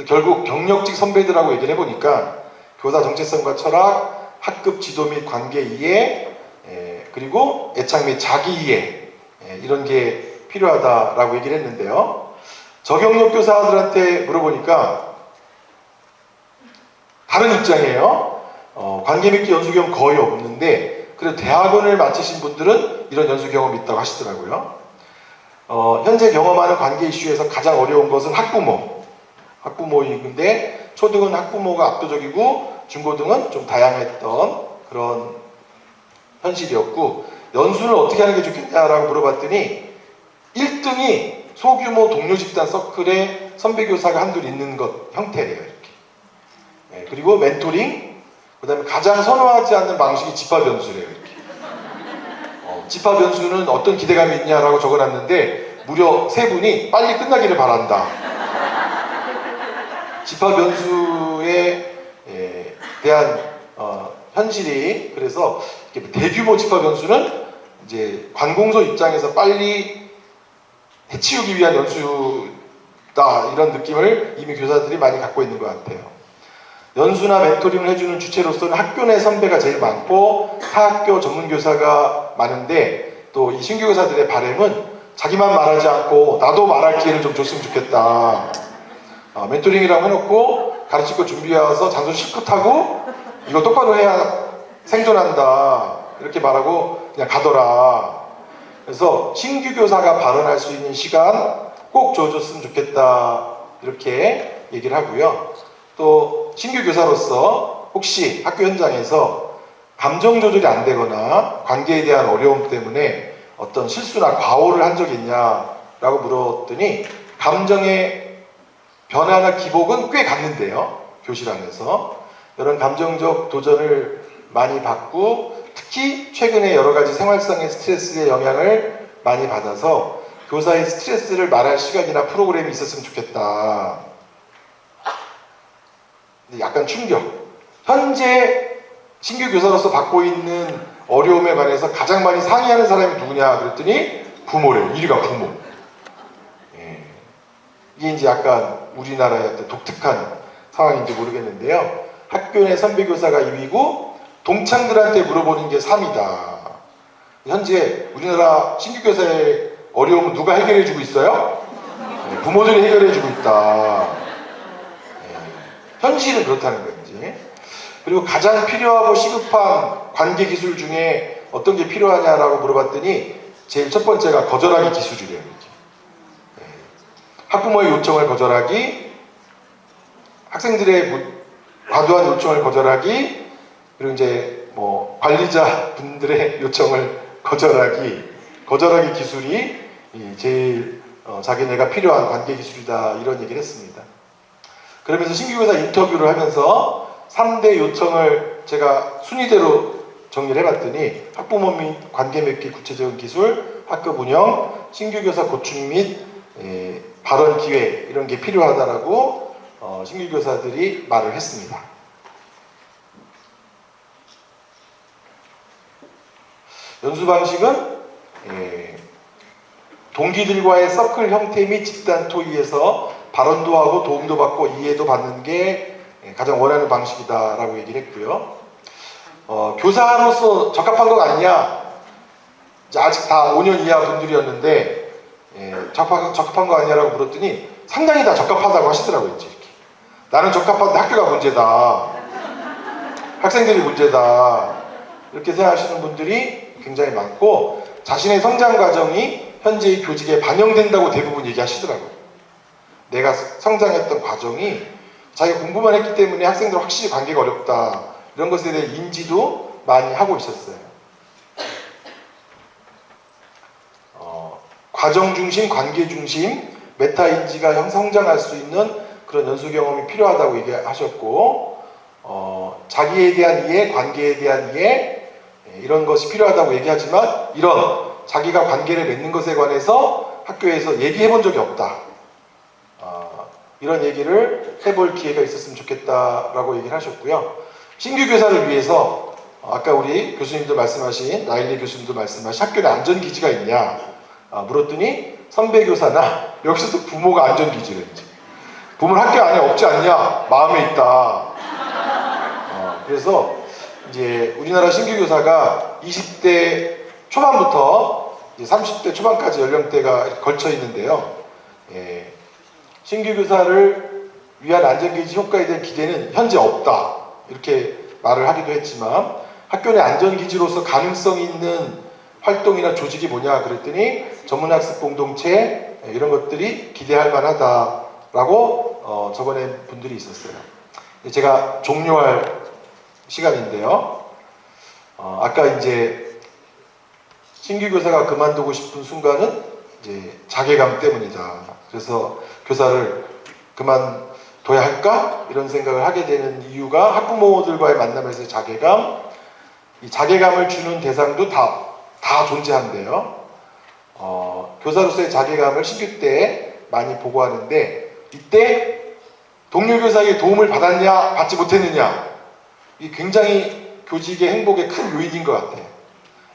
결국 경력직 선배들하고 얘기를 해보니까 교사 정체성과 철학, 학급 지도 및 관계 이해, 그리고 애착 및 자기 이해 이런 게 필요하다라고 얘기를 했는데요. 저경력 교사들한테 물어보니까 다른 입장이에요. 관계 맺기 연수 경험 거의 없는데 그래도 대학원을 마치신 분들은 이런 연수 경험이 있다고 하시더라고요. 현재 경험하는 관계 이슈에서 가장 어려운 것은 학부모인데 초등은 학부모가 압도적이고 중고등은 좀 다양했던 그런 현실이었고 연수를 어떻게 하는 게 좋겠냐라고 물어봤더니 1등이 소규모 동료 집단 서클에 선배 교사가 한둘 있는 것 형태래요. 이렇게. 네, 그리고 멘토링, 그 다음에 가장 선호하지 않는 방식이 집합 연수래요. 이렇게. 집합 연수는 어떤 기대감이 있냐라고 적어놨는데 무려 3분이 빨리 끝나기를 바란다. 집합 연수에 대한 현실이, 그래서 대규모 집합 연수는 이제 관공서 입장에서 빨리 해치우기 위한 연수다, 이런 느낌을 이미 교사들이 많이 갖고 있는 것 같아요. 연수나 멘토링을 해주는 주체로서는 학교 내 선배가 제일 많고 타학교 전문교사가 많은데, 또 이 신규 교사들의 바람은 자기만 말하지 않고 나도 말할 기회를 좀 줬으면 좋겠다. 멘토링이라고 해놓고 가르칠 거 준비해와서 잔소리 실컷 하고 이거 똑바로 해야 생존한다, 이렇게 말하고 그냥 가더라. 그래서 신규 교사가 발언할 수 있는 시간 꼭 줘줬으면 좋겠다, 이렇게 얘기를 하고요. 또 신규 교사로서 혹시 학교 현장에서 감정 조절이 안 되거나 관계에 대한 어려움 때문에 어떤 실수나 과오를 한 적이 있냐라고 물었더니 감정의 변화나 기복은 꽤 갔는데요. 교실 안에서 이런 감정적 도전을 많이 받고, 특히 최근에 여러 가지 생활상의 스트레스의 영향을 많이 받아서 교사의 스트레스를 말할 시간이나 프로그램이 있었으면 좋겠다. 약간 충격. 현재 신규 교사로서 받고 있는 어려움에 관해서 가장 많이 상의하는 사람이 누구냐 그랬더니 부모래요. 1위가 부모. 이게 이제 약간 우리나라의 어떤 독특한 상황인지 모르겠는데요. 학교 내 선배 교사가 2위고 동창들한테 물어보는 게 3위다. 현재 우리나라 신규 교사의 어려움은 누가 해결해주고 있어요? 부모들이 해결해주고 있다. 현실은 그렇다는 건지. 그리고 가장 필요하고 시급한 관계 기술 중에 어떤 게 필요하냐라고 물어봤더니 제일 첫 번째가 거절하기 기술이래요. 학부모의 요청을 거절하기, 학생들의 과도한 요청을 거절하기, 그리고 이제 뭐 관리자 분들의 요청을 거절하기 기술이 제일 자기네가 필요한 관계 기술이다, 이런 얘기를 했습니다. 그러면서 신규교사 인터뷰를 하면서 3대 요청을 제가 순위대로 정리를 해봤더니 학부모 및 관계 맺기 구체적인 기술, 학급 운영, 신규교사 고충 및 발언 기회, 이런 게 필요하다라고 신규교사들이 말을 했습니다. 연수 방식은 동기들과의 서클 형태 및 집단 토의에서 발언도 하고 도움도 받고 이해도 받는 게 가장 원하는 방식이다라고 얘기를 했고요. 교사로서 적합한 거 아니냐? 아직 다 5년 이하 분들이었는데 적합한 거 아니냐라고 물었더니 상당히 다 적합하다고 하시더라고요. 이렇게. 나는 적합한데 학교가 문제다, 학생들이 문제다, 이렇게 생각하시는 분들이 굉장히 많고, 자신의 성장 과정이 현재의 교직에 반영된다고 대부분 얘기하시더라고요. 내가 성장했던 과정이 자기가 공부만 했기 때문에 학생들 확실히 관계가 어렵다, 이런 것에 대한 인지도 많이 하고 있었어요. 과정 중심, 관계 중심, 메타 인지가 성장할 수 있는 그런 연수 경험이 필요하다고 얘기하셨고, 자기에 대한 이해, 관계에 대한 이해, 이런 것이 필요하다고 얘기하지만 이런 자기가 관계를 맺는 것에 관해서 학교에서 얘기해 본 적이 없다. 이런 얘기를 해볼 기회가 있었으면 좋겠다라고 얘기를 하셨고요. 신규 교사를 위해서 아까 우리 교수님도 말씀하신, 라일리 교수님도 말씀하신 학교 내 안전기지가 있냐 물었더니 선배 교사나 여기서도 부모가 안전기지를 했지. 부모는 학교 안에 없지 않냐? 마음에 있다. 그래서 이제 우리나라 신규 교사가 20대 초반부터 이제 30대 초반까지 연령대가 걸쳐 있는데요. 신규 교사를 위한 안전기지 효과에 대한 기대는 현재 없다, 이렇게 말을 하기도 했지만, 학교 내 안전기지로서 가능성이 있는 활동이나 조직이 뭐냐 그랬더니 전문학습 공동체, 이런 것들이 기대할 만하다라고 적어낸 분들이 있었어요. 제가 종료할 시간인데요. 아까 이제 신규 교사가 그만두고 싶은 순간은 이제 자괴감 때문이다. 그래서 교사를 그만둬야 할까? 이런 생각을 하게 되는 이유가 학부모들과의 만남에서의 자괴감, 이 자괴감을 주는 대상도 다 존재한대요. 교사로서의 자괴감을 신규 때 많이 보고하는데, 이때 동료 교사에게 도움을 받았냐, 받지 못했느냐, 이 굉장히 교직의 행복의 큰 요인인 것 같아요.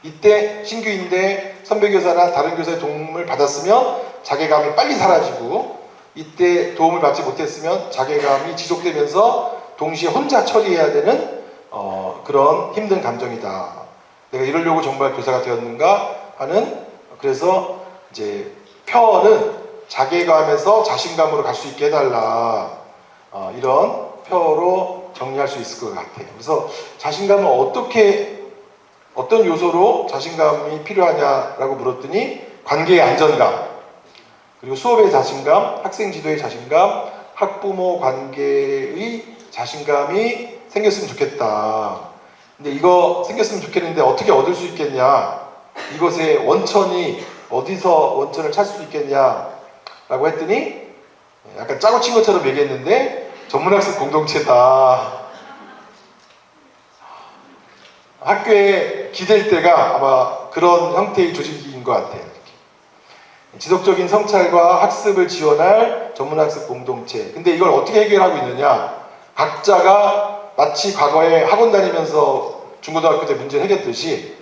이때 신규인데 선배 교사나 다른 교사의 도움을 받았으면 자괴감이 빨리 사라지고, 이때 도움을 받지 못했으면 자괴감이 지속되면서 동시에 혼자 처리해야 되는 그런 힘든 감정이다. 내가 이러려고 정말 교사가 되었는가 하는, 그래서 이제 표어는 자괴감에서 자신감으로 갈 수 있게 해달라, 이런 표어로 정리할 수 있을 것 같아요. 그래서 자신감은 어떤 요소로 자신감이 필요하냐라고 물었더니, 관계의 안정감, 그리고 수업의 자신감, 학생 지도의 자신감, 학부모 관계의 자신감이 생겼으면 좋겠다. 근데 이거 생겼으면 좋겠는데 어떻게 얻을 수 있겠냐? 이것의 원천이 어디서 원천을 찾을 수 있겠냐? 라고 했더니, 약간 짜고 친 것처럼 얘기했는데, 전문학습 공동체다. 학교에 기댈 때가 아마 그런 형태의 조직인 것 같아요. 지속적인 성찰과 학습을 지원할 전문학습 공동체. 근데 이걸 어떻게 해결하고 있느냐? 각자가 마치 과거에 학원 다니면서 중고등학교 때 문제를 해결했듯이,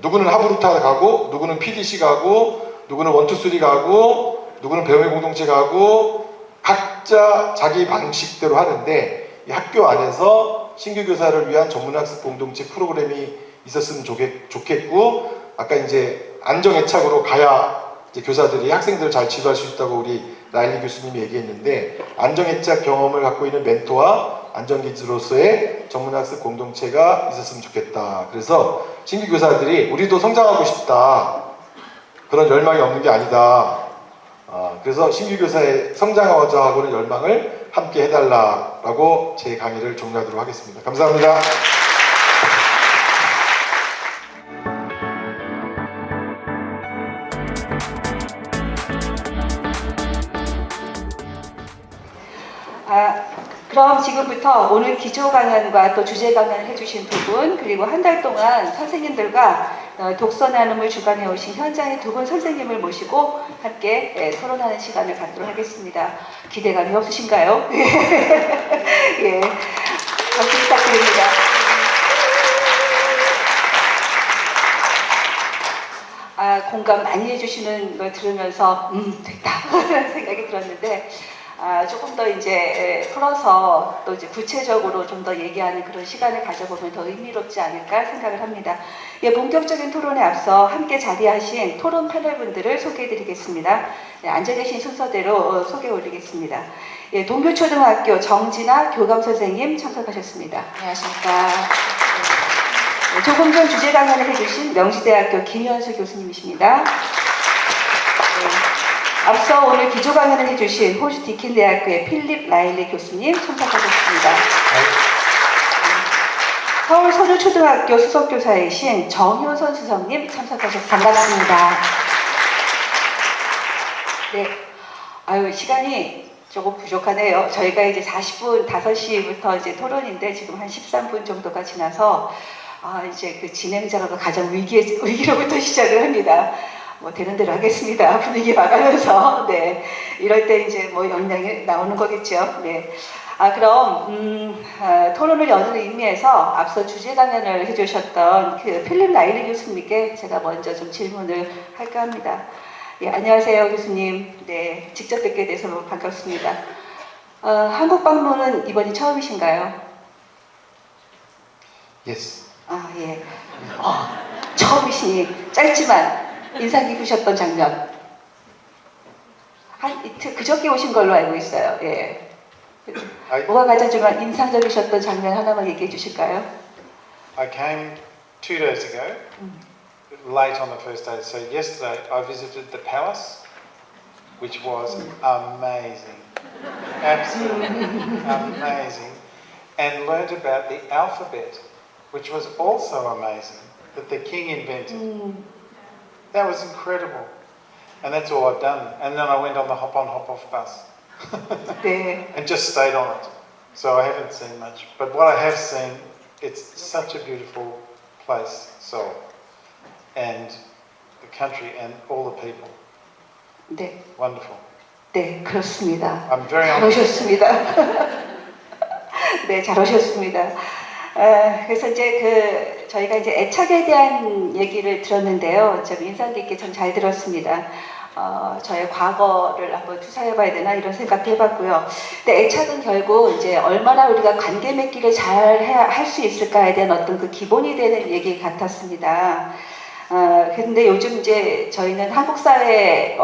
누구는 하브루타 가고, 누구는 PDC 가고, 누구는 원투쓰리 가고, 누구는 배움의 공동체 가고, 각자 자기 방식대로 하는데, 이 학교 안에서 신규 교사를 위한 전문학습 공동체 프로그램이 있었으면 좋겠고, 아까 이제 안정애착으로 가야 이제 교사들이 학생들을 잘 지도할 수 있다고 우리 라일리 교수님이 얘기했는데, 안정애착 경험을 갖고 있는 멘토와 안정기지로서의 전문학습 공동체가 있었으면 좋겠다. 그래서 신규 교사들이 우리도 성장하고 싶다, 그런 열망이 없는 게 아니다. 그래서 신규 교사의 성장하고자 하고는 열망을 함께 해달라라고 제 강의를 종료하도록 하겠습니다. 감사합니다. 그럼 지금부터 오늘 기조 강연과 또 주제 강연을 해주신 두 분, 그리고 한 달 동안 선생님들과 독서 나눔을 주관해 오신 현장의 두 분 선생님을 모시고 함께 토론하는 시간을 갖도록 하겠습니다. 기대감이 없으신가요? 예, 박수 부탁드립니다. 공감 많이 해주시는 걸 들으면서 됐다 생각이 들었는데, 조금 더 이제 풀어서 또 이제 구체적으로 좀 더 얘기하는 그런 시간을 가져보면 더 의미롭지 않을까 생각을 합니다. 예, 본격적인 토론에 앞서 함께 자리하신 토론 패널 분들을 소개해드리겠습니다. 네, 앉아 계신 순서대로 소개 올리겠습니다. 예, 동교초등학교 정진아 교감 선생님 참석하셨습니다. 안녕하십니까. 네, 조금 전 주제 강연을 해주신 명지대학교 김현수 교수님이십니다. 앞서 오늘 기조 강연을 해주신 호주 디킨 대학교의 필립 라일리 교수님 참석하셨습니다. 서울 선우초등학교 수석교사이신 정효선 수석님 참석하셨습니다. 반갑습니다. 네, 시간이 조금 부족하네요. 저희가 이제 40분, 5시부터 이제 토론인데 지금 한 13분 정도가 지나서 이제 그 진행자로서 가장 위기로부터 시작을 합니다. 뭐 되는 대로 하겠습니다. 분위기 봐가면서. 네. 이럴 때 이제 뭐 역량이 나오는 거겠죠. 네. 그럼 토론을 여는 의미에서 앞서 주제 강연을 해주셨던 그 필립 라일리 교수님께 제가 먼저 좀 질문을 할까 합니다. 예, 안녕하세요, 교수님. 네, 직접 뵙게 돼서 너무 반갑습니다. 한국 방문은 이번이 처음이신가요? Yes. 예. 처음이시니 짧지만 인상 깊으셨던 장면. 한 이틀 그저께 오신 걸로 알고 있어요. 예. 뭐가 가장 좀 인상적이셨던 장면 하나만 얘기해 주실까요? I came 2 days ago, late on the first day. So yesterday I visited the palace, which was amazing, absolutely amazing, and learned about the alphabet, which was also amazing, that the king invented. That was incredible. And that's all I've done. And then I went on the hop-on, hop-off bus 네. and just stayed on it. So I haven't seen much. But what I have seen, it's such a beautiful place, Seoul, and the country and all the people. 네. Wonderful. 네, 그렇습니다. I'm very 잘 honoured. 오셨습니다. 네, 잘 오셨습니다. 그래서 이제 저희가 이제 애착에 대한 얘기를 들었는데요. 좀 인상 깊게 좀 잘 들었습니다. 저의 과거를 한번 투사해봐야 되나 이런 생각도 해봤고요. 근데 애착은 결국 이제 얼마나 우리가 관계 맺기를 잘 할 수 있을까에 대한 어떤 그 기본이 되는 얘기 같았습니다. 근데 요즘 이제 저희는 한국 사회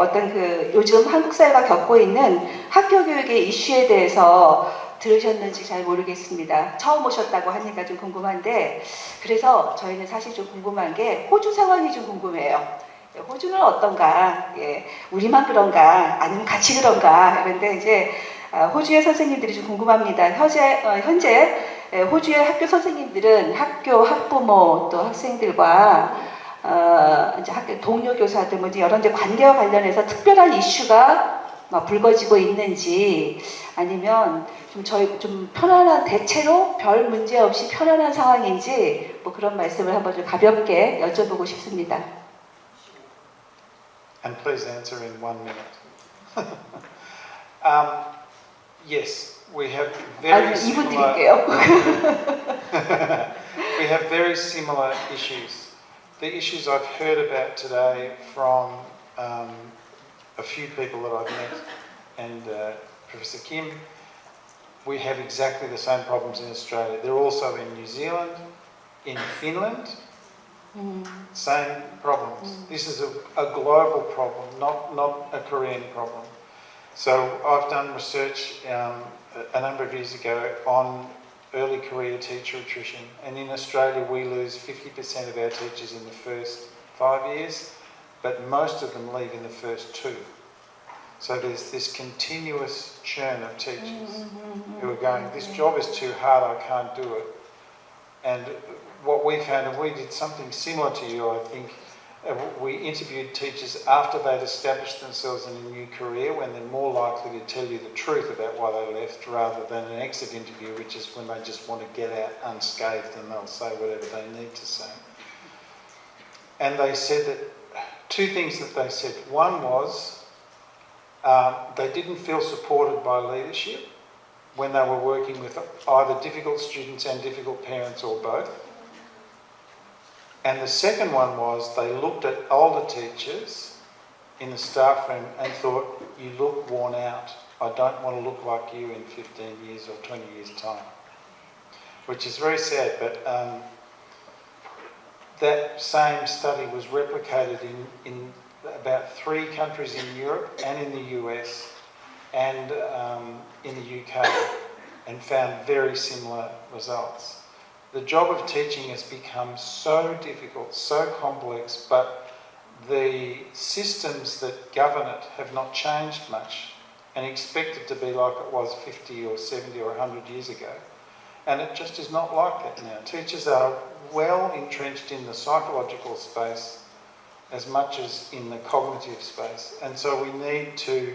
요즘 한국 사회가 겪고 있는 학교 교육의 이슈에 대해서 들으셨는지 잘 모르겠습니다. 처음 오셨다고 하니까 좀 궁금한데, 그래서 저희는 사실 좀 궁금한 게 호주 상황이 좀 궁금해요. 호주는 어떤가? 예, 우리만 그런가? 아니면 같이 그런가? 그런데 이제 호주의 선생님들이 좀 궁금합니다. 현재 호주의 학교 선생님들은 학교 학부모 또 학생들과 이제 학교 동료 교사들 뭐 여러 이제 관계와 관련해서 특별한 이슈가 불거지고 있는지, 아니면 좀 편안한, 대체로 별 문제 없이 편안한 상황인지 뭐 그런 말씀을 한번 좀 가볍게 여쭤보고 싶습니다. And please answer in 1 minute. Yes, we have very 2분 similar. 드릴게요. We have very similar issues. The issues I've heard about today from a few people that I've met and Professor Kim, we have exactly the same problems in Australia. They're also in New Zealand, in Finland. Same problems. This is a global problem, not a Korean problem. So I've done research a number of years ago on early career teacher attrition, and in Australia we lose 50% of our teachers in the first 5 years, but most of them leave in the first 2. So there's this continuous churn of teachers who are going, this job is too hard, I can't do it. And what we found, and we did something similar to you, I think, we interviewed teachers after they'd established themselves in a new career, when they're more likely to tell you the truth about why they left, rather than an exit interview, which is when they just want to get out unscathed and they'll say whatever they need to say. And they said that, 2 things that they said. One was, they didn't feel supported by leadership when they were working with either difficult students and difficult parents or both. And the second one was, they looked at older teachers in the staff room and thought, you look worn out. I don't want to look like you in 15 years or 20 years' time. Which is very sad, but that same study was replicated in about 3 countries in Europe and in the US and in the UK, and found very similar results. The job of teaching has become so difficult, so complex, but the systems that govern it have not changed much and expect it to be like it was 50 or 70 or 100 years ago. And it just is not like that now. Teachers are well entrenched in the psychological space as much as in the cognitive space. And so we need to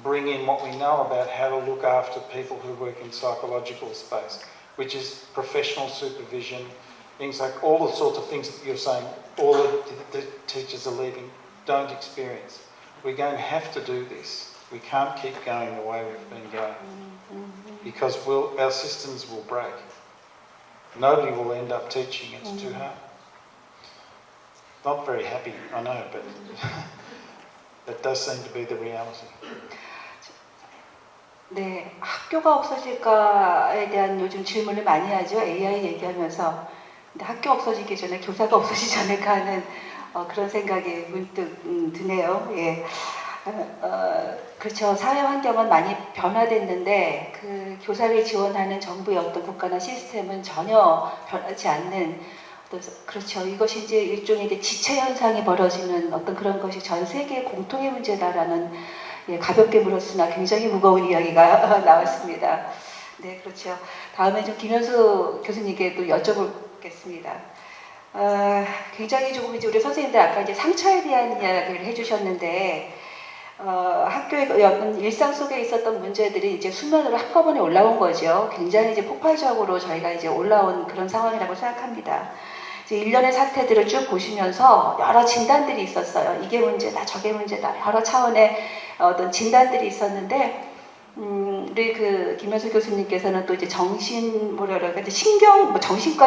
bring in what we know about how to look after people who work in psychological space, which is professional supervision, things like all the sorts of things that you're saying all the teachers are leaving don't experience. We're going to have to do this. We can't keep going the way we've been going, because our systems will break. Nobody will end up teaching, it's too hard. Not very happy, I know, but that does seem to be the reality. 네, 학교가 없어질까에 대한 요즘 질문을 많이 하죠. AI 얘기하면서. 근데 학교 없어지기 전에 교사가 없어지지 않을까 하는 그런 생각이 문득 드네요. 예. 그렇죠. 사회 환경은 많이 변화됐는데 그 교사를 지원하는 정부의 어떤 국가나 시스템은 전혀 변하지 않는, 그렇죠. 이것이 이제 일종의 이제 지체 현상이 벌어지는 어떤 그런 것이 전 세계의 공통의 문제다라는, 예, 가볍게 물었으나 굉장히 무거운 이야기가 나왔습니다. 네, 그렇죠. 다음에 좀 김현수 교수님께 또 여쭤보겠습니다. 굉장히 조금 이제 우리 선생님들 아까 이제 상처에 대한 이야기를 해주셨는데, 학교의 어떤 일상 속에 있었던 문제들이 이제 수면으로 한꺼번에 올라온 거죠. 굉장히 이제 폭발적으로 저희가 이제 올라온 그런 상황이라고 생각합니다. 이제 일련의 사태들을 쭉 보시면서 여러 진단들이 있었어요. 이게 문제다, 저게 문제다, 여러 차원의 어떤 진단들이 있었는데, 우리 그 김현수 교수님께서는 또 이제 정신과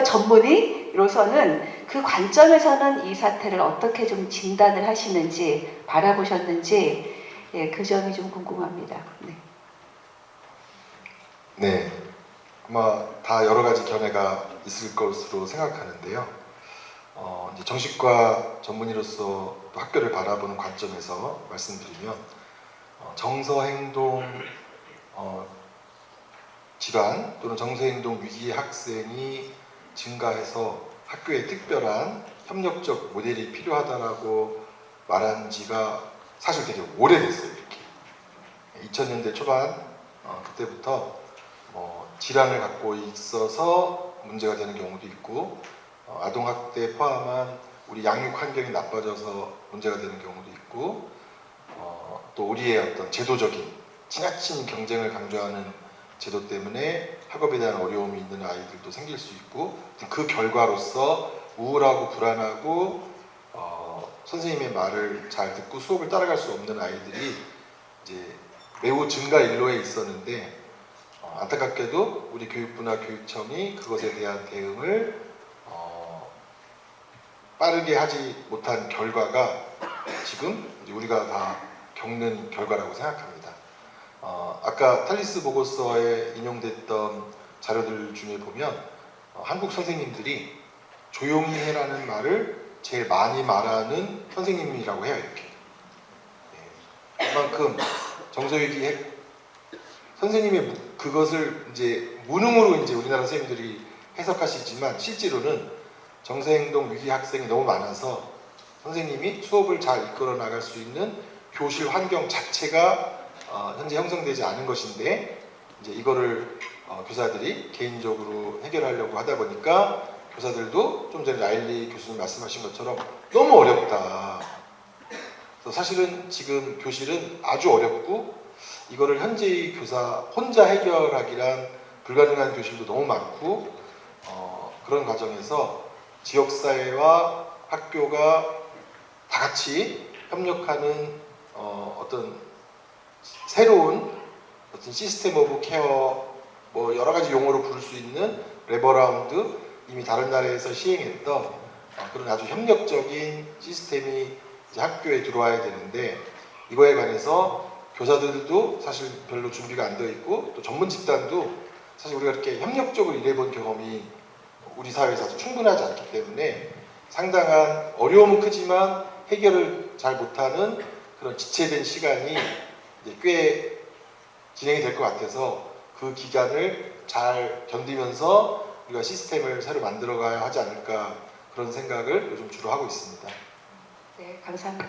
전문의로서는 그 관점에서는 이 사태를 어떻게 좀 진단을 하시는지, 바라보셨는지, 예, 그 점이 좀 궁금합니다. 네. 네, 아마 다 여러 가지 견해가 있을 것으로 생각하는데요. 이제 정신과 전문의로서 또 학교를 바라보는 관점에서 말씀드리면, 정서행동 질환 또는 정서행동 위기 학생이 증가해서 학교에 특별한 협력적 모델이 필요하다라고 말한 지가 사실 되게 오래됐어요. 이렇게 2000년대 초반 그때부터 질환을 갖고 있어서 문제가 되는 경우도 있고, 아동학대 포함한 우리 양육 환경이 나빠져서 문제가 되는 경우도 있고, 또 우리의 어떤 제도적인 지나친 경쟁을 강조하는 제도 때문에 학업에 대한 어려움이 있는 아이들도 생길 수 있고, 그 결과로서 우울하고 불안하고 선생님의 말을 잘 듣고 수업을 따라갈 수 없는 아이들이 이제 매우 증가 일로에 있었는데, 안타깝게도 우리 교육부나 교육청이 그것에 대한 대응을 빠르게 하지 못한 결과가 지금 우리가 다 겪는 결과라고 생각합니다. 아까 탈리스 보고서에 인용됐던 자료들 중에 보면 한국 선생님들이 조용히 해라는 말을 제일 많이 말하는 선생님이라고 해요. 이렇게. 그만큼 정서위기 선생님의 그것을 이제 무능으로 이제 우리나라 선생님들이 해석하시지만, 실제로는 정서행동 위기 학생이 너무 많아서 선생님이 수업을 잘 이끌어 나갈 수 있는 교실 환경 자체가 현재 형성되지 않은 것인데, 이제 이거를 교사들이 개인적으로 해결하려고 하다 보니까 교사들도 좀 전에 라일리 교수님 말씀하신 것처럼 너무 어렵다. 그래서 사실은 지금 교실은 아주 어렵고, 이거를 현재의 교사 혼자 해결하기란 불가능한 교실도 너무 많고, 그런 과정에서 지역사회와 학교가 다 같이 협력하는 어떤 새로운 어떤 시스템 오브 케어, 뭐 여러 가지 용어로 부를 수 있는 레버라운드, 이미 다른 나라에서 시행했던 그런 아주 협력적인 시스템이 이제 학교에 들어와야 되는데, 이거에 관해서 교사들도 사실 별로 준비가 안 되어 있고, 또 전문 집단도 사실 우리가 이렇게 협력적으로 일해본 경험이 우리 사회에서 충분하지 않기 때문에 상당한 어려움은 크지만 해결을 잘 못하는 그런 지체된 시간이 이제 꽤 진행이 될 것 같아서, 그 기간을 잘 견디면서 우리가 시스템을 새로 만들어가야 하지 않을까, 그런 생각을 요즘 주로 하고 있습니다. 네, 감사합니다.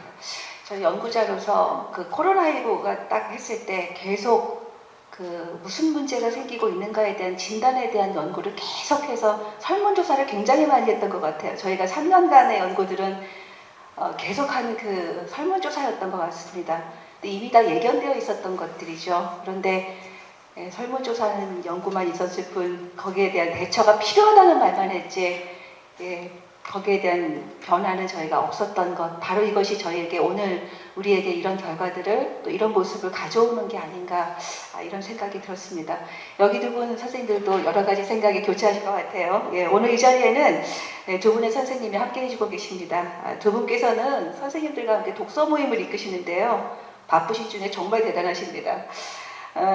저 연구자로서 그 코로나19가 딱 했을 때 계속 그 무슨 문제가 생기고 있는가에 대한 진단에 대한 연구를 계속해서 설문조사를 굉장히 많이 했던 것 같아요. 저희가 3년간의 연구들은 계속한 그 설문조사였던 것 같습니다. 근데 이미 다 예견되어 있었던 것들이죠. 그런데 설문조사는 연구만 있었을 뿐 거기에 대한 대처가 필요하다는 말만 했지, 거기에 대한 변화는 저희가 없었던 것, 바로 이것이 저희에게 오늘 우리에게 이런 결과들을, 또 이런 모습을 가져오는 게 아닌가, 이런 생각이 들었습니다. 여기 두 분 선생님들도 여러 가지 생각이 교차하실 것 같아요. 오늘 이 자리에는 두 분의 선생님이 함께 해주고 계십니다. 두 분께서는 선생님들과 함께 독서 모임을 이끄시는데요. 바쁘신 중에 정말 대단하십니다.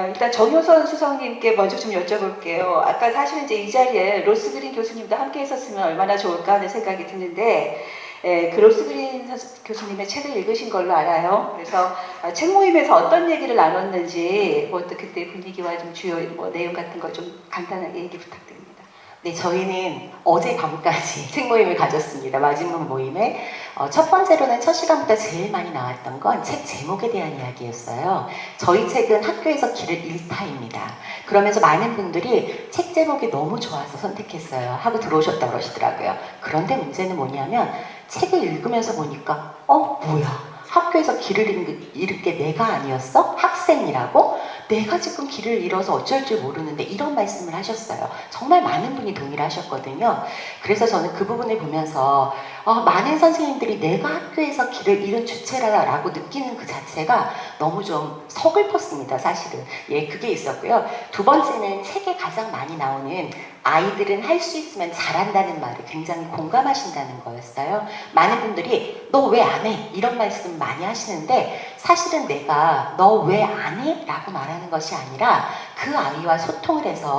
일단 정효선 수석님께 먼저 좀 여쭤볼게요. 아까 사실은 이제 이 자리에 로스그린 교수님도 함께 했었으면 얼마나 좋을까 하는 생각이 드는데, 그 로스그린 교수님의 책을 읽으신 걸로 알아요. 그래서 책 모임에서 어떤 얘기를 나눴는지, 뭐 또 그때 분위기와 좀 주요 뭐 내용 같은 거 좀 간단하게 얘기 부탁드립니다. 네, 저희는 어젯밤까지 책 모임을 가졌습니다. 마지막 모임에. 첫 번째로는 첫 시간부터 제일 많이 나왔던 건 책 제목에 대한 이야기였어요. 저희 책은 학교에서 길을 잃다입니다. 그러면서 많은 분들이 책 제목이 너무 좋아서 선택했어요. 하고 들어오셨다고 그러시더라고요. 그런데 문제는 뭐냐면 책을 읽으면서 보니까 뭐야? 학교에서 길을 잃은 게 내가 아니었어? 학생이라고? 내가 지금 길을 잃어서 어쩔 줄 모르는데 이런 말씀을 하셨어요. 정말 많은 분이 동의를 하셨거든요. 그래서 저는 그 부분을 보면서 많은 선생님들이 내가 학교에서 길을 잃은 주체라고 느끼는 그 자체가 너무 좀 서글펐습니다. 사실은. 예, 그게 있었고요. 두 번째는 책에 가장 많이 나오는 아이들은 할 수 있으면 잘한다는 말을 굉장히 공감하신다는 거였어요. 많은 분들이 너 왜 안 해? 이런 말씀 많이 하시는데 사실은 내가 너 왜 안 해? 라고 말하는 것이 아니라 그 아이와 소통을 해서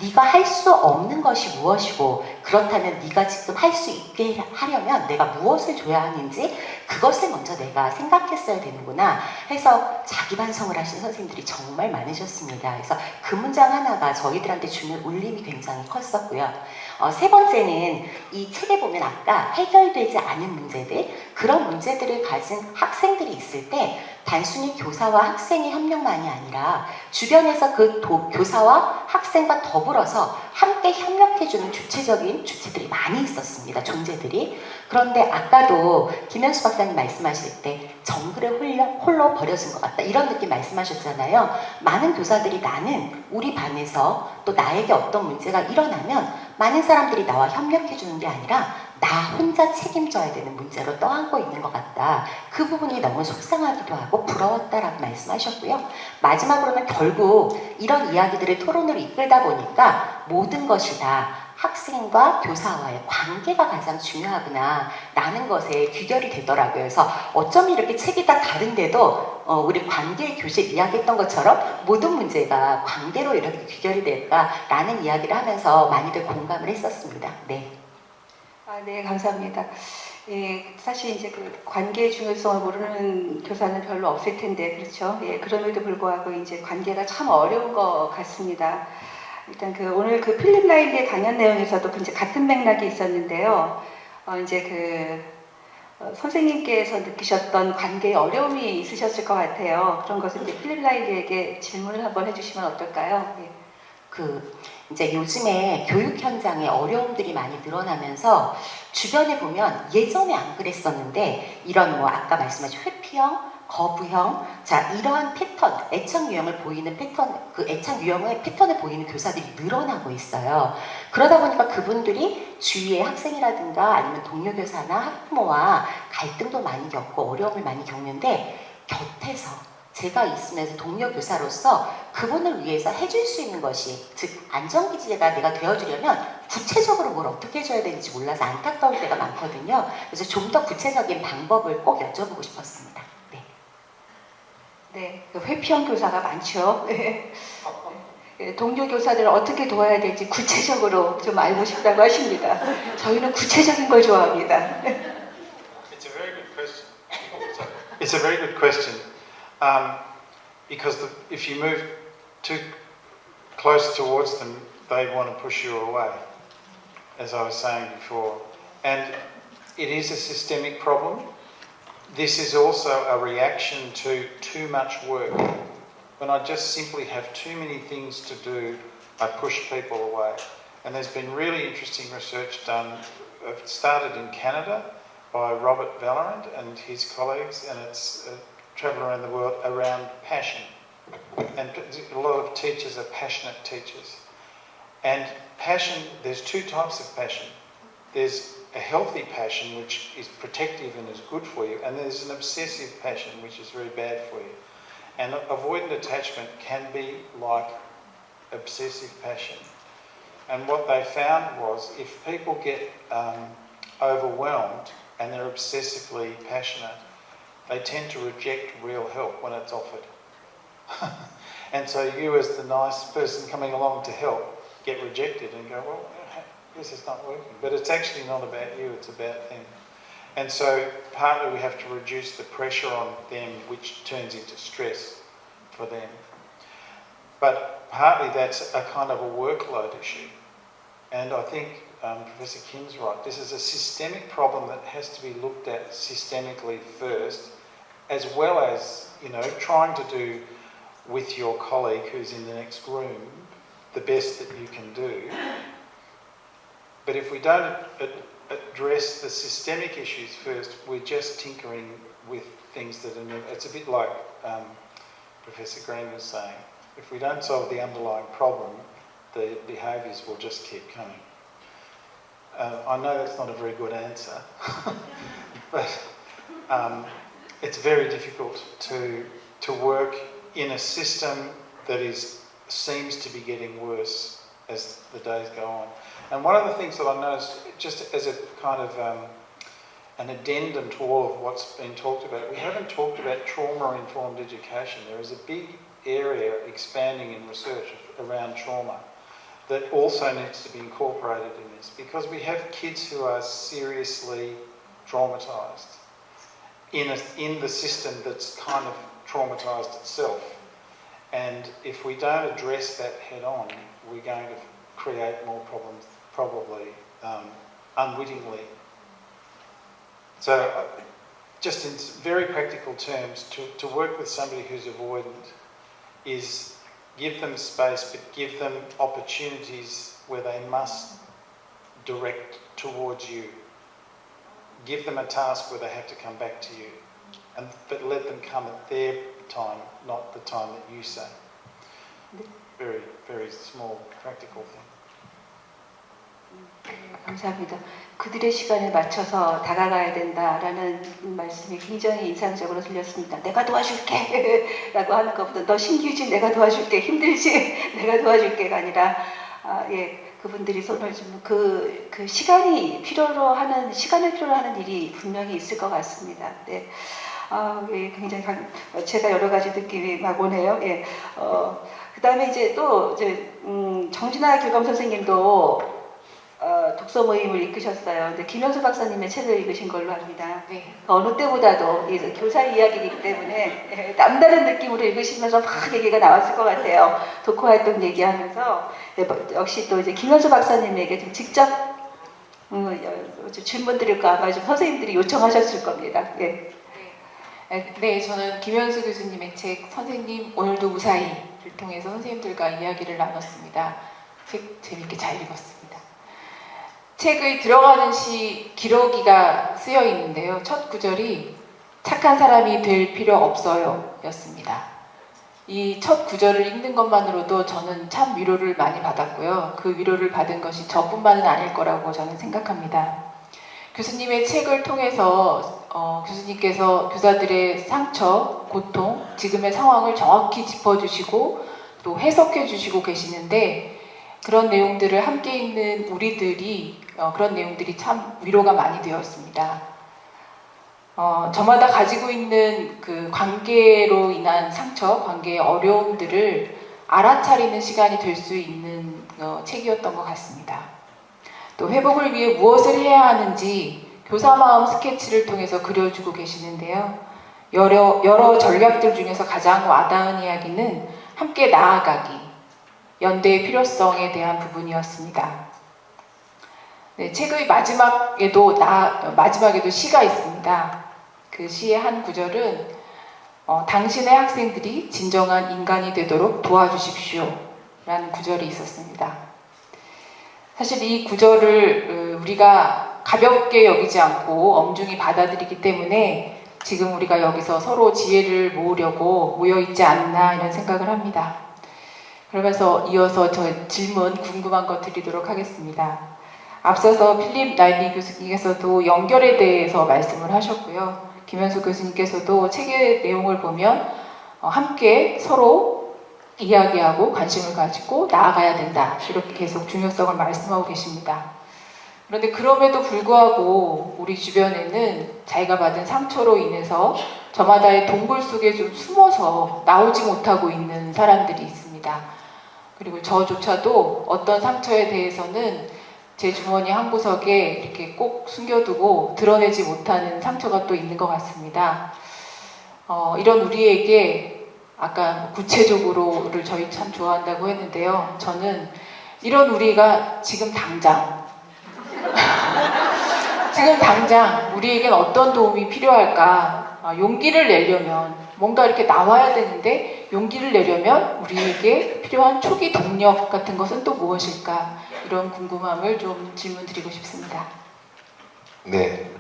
네가 할 수 없는 것이 무엇이고 그렇다면 네가 지금 할 수 있게 하려면 내가 무엇을 줘야 하는지 그것을 먼저 내가 생각했어야 되는구나 해서 자기 반성을 하신 선생님들이 정말 많으셨습니다. 그래서 그 문장 하나가 저희들한테 주는 울림이 굉장히 컸었고요. 세 번째는 이 책에 보면 아까 해결되지 않은 문제들 그런 문제들을 가진 학생들이 있을 때 단순히 교사와 학생의 협력만이 아니라 주변에서 그 교사와 학생과 더불어서 함께 협력해주는 주체적인 주체들이 많이 있었습니다. 존재들이. 그런데 아까도 김현수 박사님 말씀하실 때 정글에 홀로 버려진 것 같다 이런 느낌 말씀하셨잖아요. 많은 교사들이 나는 우리 반에서 또 나에게 어떤 문제가 일어나면 많은 사람들이 나와 협력해주는 게 아니라 나 혼자 책임져야 되는 문제로 떠안고 있는 것 같다. 그 부분이 너무 속상하기도 하고 부러웠다라고 말씀하셨고요. 마지막으로는 결국 이런 이야기들을 토론을 이끌다 보니까 모든 것이 다 학생과 교사와의 관계가 가장 중요하구나 라는 것에 귀결이 되더라고요. 그래서 어쩜 이렇게 책이 다 다른데도 우리 관계 교실 이야기했던 것처럼 모든 문제가 관계로 이렇게 귀결이 될까라는 이야기를 하면서 많이들 공감을 했었습니다. 네. 네, 감사합니다. 예, 사실 이제 그 관계의 중요성을 모르는 교사는 별로 없을 텐데, 그렇죠? 예, 그럼에도 불구하고 이제 관계가 참 어려운 것 같습니다. 일단 오늘 그 필립 라일리의 강연 내용에서도 이제 같은 맥락이 있었는데요. 이제 선생님께서 느끼셨던 관계의 어려움이 있으셨을 것 같아요. 그런 것을 이제 필립 라일리에게 질문을 한번 해주시면 어떨까요? 예. 이제 요즘에 교육 현장에 어려움들이 많이 늘어나면서 주변에 보면 예전에 안 그랬었는데 이런 아까 말씀하신 회피형, 거부형, 자 이러한 패턴, 애착 유형을 보이는 패턴, 그 애착 유형의 패턴을 보이는 교사들이 늘어나고 있어요. 그러다 보니까 그분들이 주위의 학생이라든가 아니면 동료 교사나 학부모와 갈등도 많이 겪고 어려움을 많이 겪는데 곁에서 제가 있으면서 동료 교사로서 그분을 위해서 해줄 수 있는 것이 즉 안전기지가 내가 되어주려면 구체적으로 뭘 어떻게 해줘야 되는지 몰라서 안타까울 때가 많거든요. 그래서 좀 더 구체적인 방법을 꼭 여쭤보고 싶었습니다. 네, 네, 회피형 교사가 많죠. 동료 교사들을 어떻게 도와야 될지 구체적으로 좀 알고 싶다고 하십니다. 저희는 구체적인 걸 좋아합니다. It's a very good question. It's a very good question. Because if you move too close towards them, they want to push you away, as I was saying before. And it is a systemic problem. This is also a reaction to too much work. When I just simply have too many things to do, I push people away. And there's been really interesting research done. It started in Canada by Robert Vallerand and his colleagues, and it's travelled around the world around passion. And a lot of teachers are passionate teachers. And passion, there's two types of passion. There's a healthy passion, which is protective and is good for you, and there's an obsessive passion, which is very bad for you. And avoidant attachment can be like obsessive passion. And what they found was if people get overwhelmed and they're obsessively passionate, they tend to reject real help when it's offered. And so you, as the nice person coming along to help, get rejected and go, well, this is not working. But it's actually not about you, it's about them. And so partly we have to reduce the pressure on them, which turns into stress for them. But partly that's a kind of a workload issue. And I think Professor Kim's right. This is a systemic problem that has to be looked at systemically first, as well as, you know, trying to do with your colleague who's in the next room the best that you can do. But if we don't address the systemic issues first, we're just tinkering with things that are never... It's a bit like Professor Green was saying. If we don't solve the underlying problem, the behaviours will just keep coming. I know that's not a very good answer, but it's very difficult to work in a system that seems to be getting worse as the days go on. And one of the things that I noticed, just as a kind of an addendum to all of what's been talked about, we haven't talked about trauma-informed education. There is a big area expanding in research around trauma that also needs to be incorporated in this, because we have kids who are seriously traumatised in the system that's kind of traumatised itself. And if we don't address that head on, we're going to create more problems, probably unwittingly. So just in very practical terms, to work with somebody who's avoidant is give them space, but give them opportunities where they must direct towards you. Give them a task where they have to come back to you, but let them come at their time, not the time that you say. Very, very small, practical thing. 감사합니다. 그들의 시간에 맞춰서 다가가야 된다라는 말씀이 굉장히 인상적으로 들렸습니다. 내가 도와줄게 라고 하는 것보다 너 신기우지 내가 도와줄게, 힘들지 내가 도와줄게가 아니라 그분들이 손을 주는 그 시간을 필요로 하는 일이 분명히 있을 것 같습니다. 네. 굉장히 제가 여러 가지 느낌이 막 오네요. 그 다음에 이제 또 정진아 교감 선생님도 독서 모임을 이끄셨어요. 근데 김현수 박사님의 책을 읽으신 걸로 압니다. 네. 어느 때보다도 교사 이야기이기 때문에 남다른 느낌으로 읽으시면서 막 얘기가 나왔을 것 같아요. 독후 활동 얘기하면서 역시 또 이제 김현수 박사님에게 좀 직접 질문 드릴까 아마 좀 선생님들이 요청하셨을 겁니다. 예. 네, 저는 김현수 교수님의 책 선생님 오늘도 무사히를 통해서 선생님들과 이야기를 나눴습니다. 책 재밌게 잘 읽었습니다. 책의 들어가는 시 기러기가 쓰여 있는데요. 첫 구절이 착한 사람이 될 필요 없어요 였습니다. 이 첫 구절을 읽는 것만으로도 저는 참 위로를 많이 받았고요. 그 위로를 받은 것이 저뿐만은 아닐 거라고 저는 생각합니다. 교수님의 책을 통해서 교수님께서 교사들의 상처, 고통, 지금의 상황을 정확히 짚어주시고 또 해석해 주시고 계시는데 그런 내용들을 함께 읽는 우리들이 그런 내용들이 참 위로가 많이 되었습니다. 저마다 가지고 있는 그 관계로 인한 상처, 관계의 어려움들을 알아차리는 시간이 될 수 있는 책이었던 것 같습니다. 또 회복을 위해 무엇을 해야 하는지 교사마음 스케치를 통해서 그려주고 계시는데요. 여러 전략들 중에서 가장 와닿은 이야기는 함께 나아가기, 연대의 필요성에 대한 부분이었습니다. 네, 책의 마지막에도 시가 있습니다. 그 시의 한 구절은 당신의 학생들이 진정한 인간이 되도록 도와주십시오 라는 구절이 있었습니다. 사실 이 구절을 우리가 가볍게 여기지 않고 엄중히 받아들이기 때문에 지금 우리가 여기서 서로 지혜를 모으려고 모여있지 않나 이런 생각을 합니다. 그러면서 이어서 저 질문 궁금한 거 드리도록 하겠습니다. 앞서서 필립 라일리 교수님께서도 연결에 대해서 말씀을 하셨고요. 김현수 교수님께서도 책의 내용을 보면 함께 서로 이야기하고 관심을 가지고 나아가야 된다. 이렇게 계속 중요성을 말씀하고 계십니다. 그런데 그럼에도 불구하고 우리 주변에는 자기가 받은 상처로 인해서 저마다의 동굴 속에 좀 숨어서 나오지 못하고 있는 사람들이 있습니다. 그리고 저조차도 어떤 상처에 대해서는 제 주머니 한 구석에 이렇게 꼭 숨겨두고 드러내지 못하는 상처가 또 있는 것 같습니다. 이런 우리에게 아까 구체적으로를 저희 참 좋아한다고 했는데요. 저는 이런 우리가 지금 당장 우리에겐 어떤 도움이 필요할까? 용기를 내려면 뭔가 이렇게 나와야 되는데 용기를 내려면 우리에게 필요한 초기 동력 같은 것은 또 무엇일까? 이런 궁금함을 좀 질문 드리고 싶습니다. 네,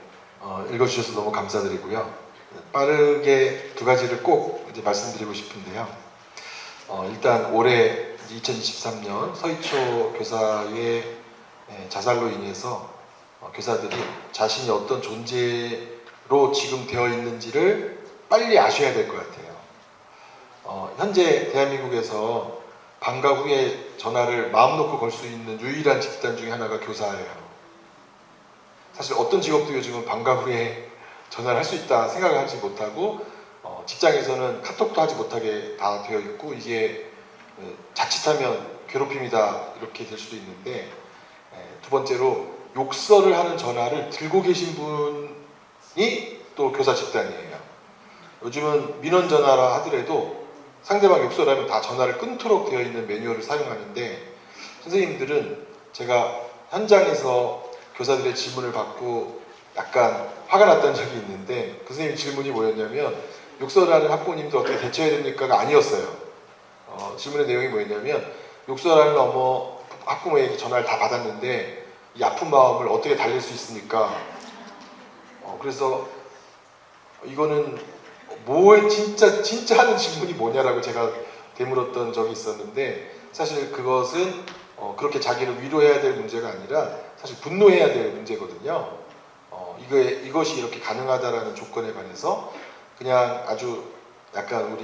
읽어주셔서 너무 감사드리고요. 빠르게 두 가지를 꼭 이제 말씀드리고 싶은데요. 일단 올해 2023년 서희초 교사의 자살로 인해서 교사들이 자신이 어떤 존재로 지금 되어 있는지를 빨리 아셔야 될 것 같아요. 현재 대한민국에서 방과 후에 전화를 마음 놓고 걸 수 있는 유일한 집단 중에 하나가 교사예요. 사실 어떤 직업도 요즘은 방과 후에 전화를 할 수 있다 생각을 하지 못하고 직장에서는 카톡도 하지 못하게 다 되어 있고 이게 자칫하면 괴롭힘이다 이렇게 될 수도 있는데 두 번째로 욕설을 하는 전화를 들고 계신 분이 또 교사 집단이에요. 요즘은 민원 전화라 하더라도 상대방 욕설하면 다 전화를 끊도록 되어 있는 매뉴얼을 사용하는데 선생님들은 제가 현장에서 교사들의 질문을 받고 약간 화가 났던 적이 있는데 그 선생님 질문이 뭐였냐면 욕설하는 학부모님들 어떻게 대처해야 됩니까가 아니었어요. 질문의 내용이 뭐였냐면 욕설하는 학부모에게 전화를 다 받았는데 이 아픈 마음을 어떻게 달랠 수 있습니까? 그래서 이거는 진짜 하는 질문이 뭐냐라고 제가 되물었던 적이 있었는데 사실 그것은 그렇게 자기를 위로해야 될 문제가 아니라 사실 분노해야 될 문제거든요. 이것이 이렇게 가능하다라는 조건에 관해서 그냥 아주 약간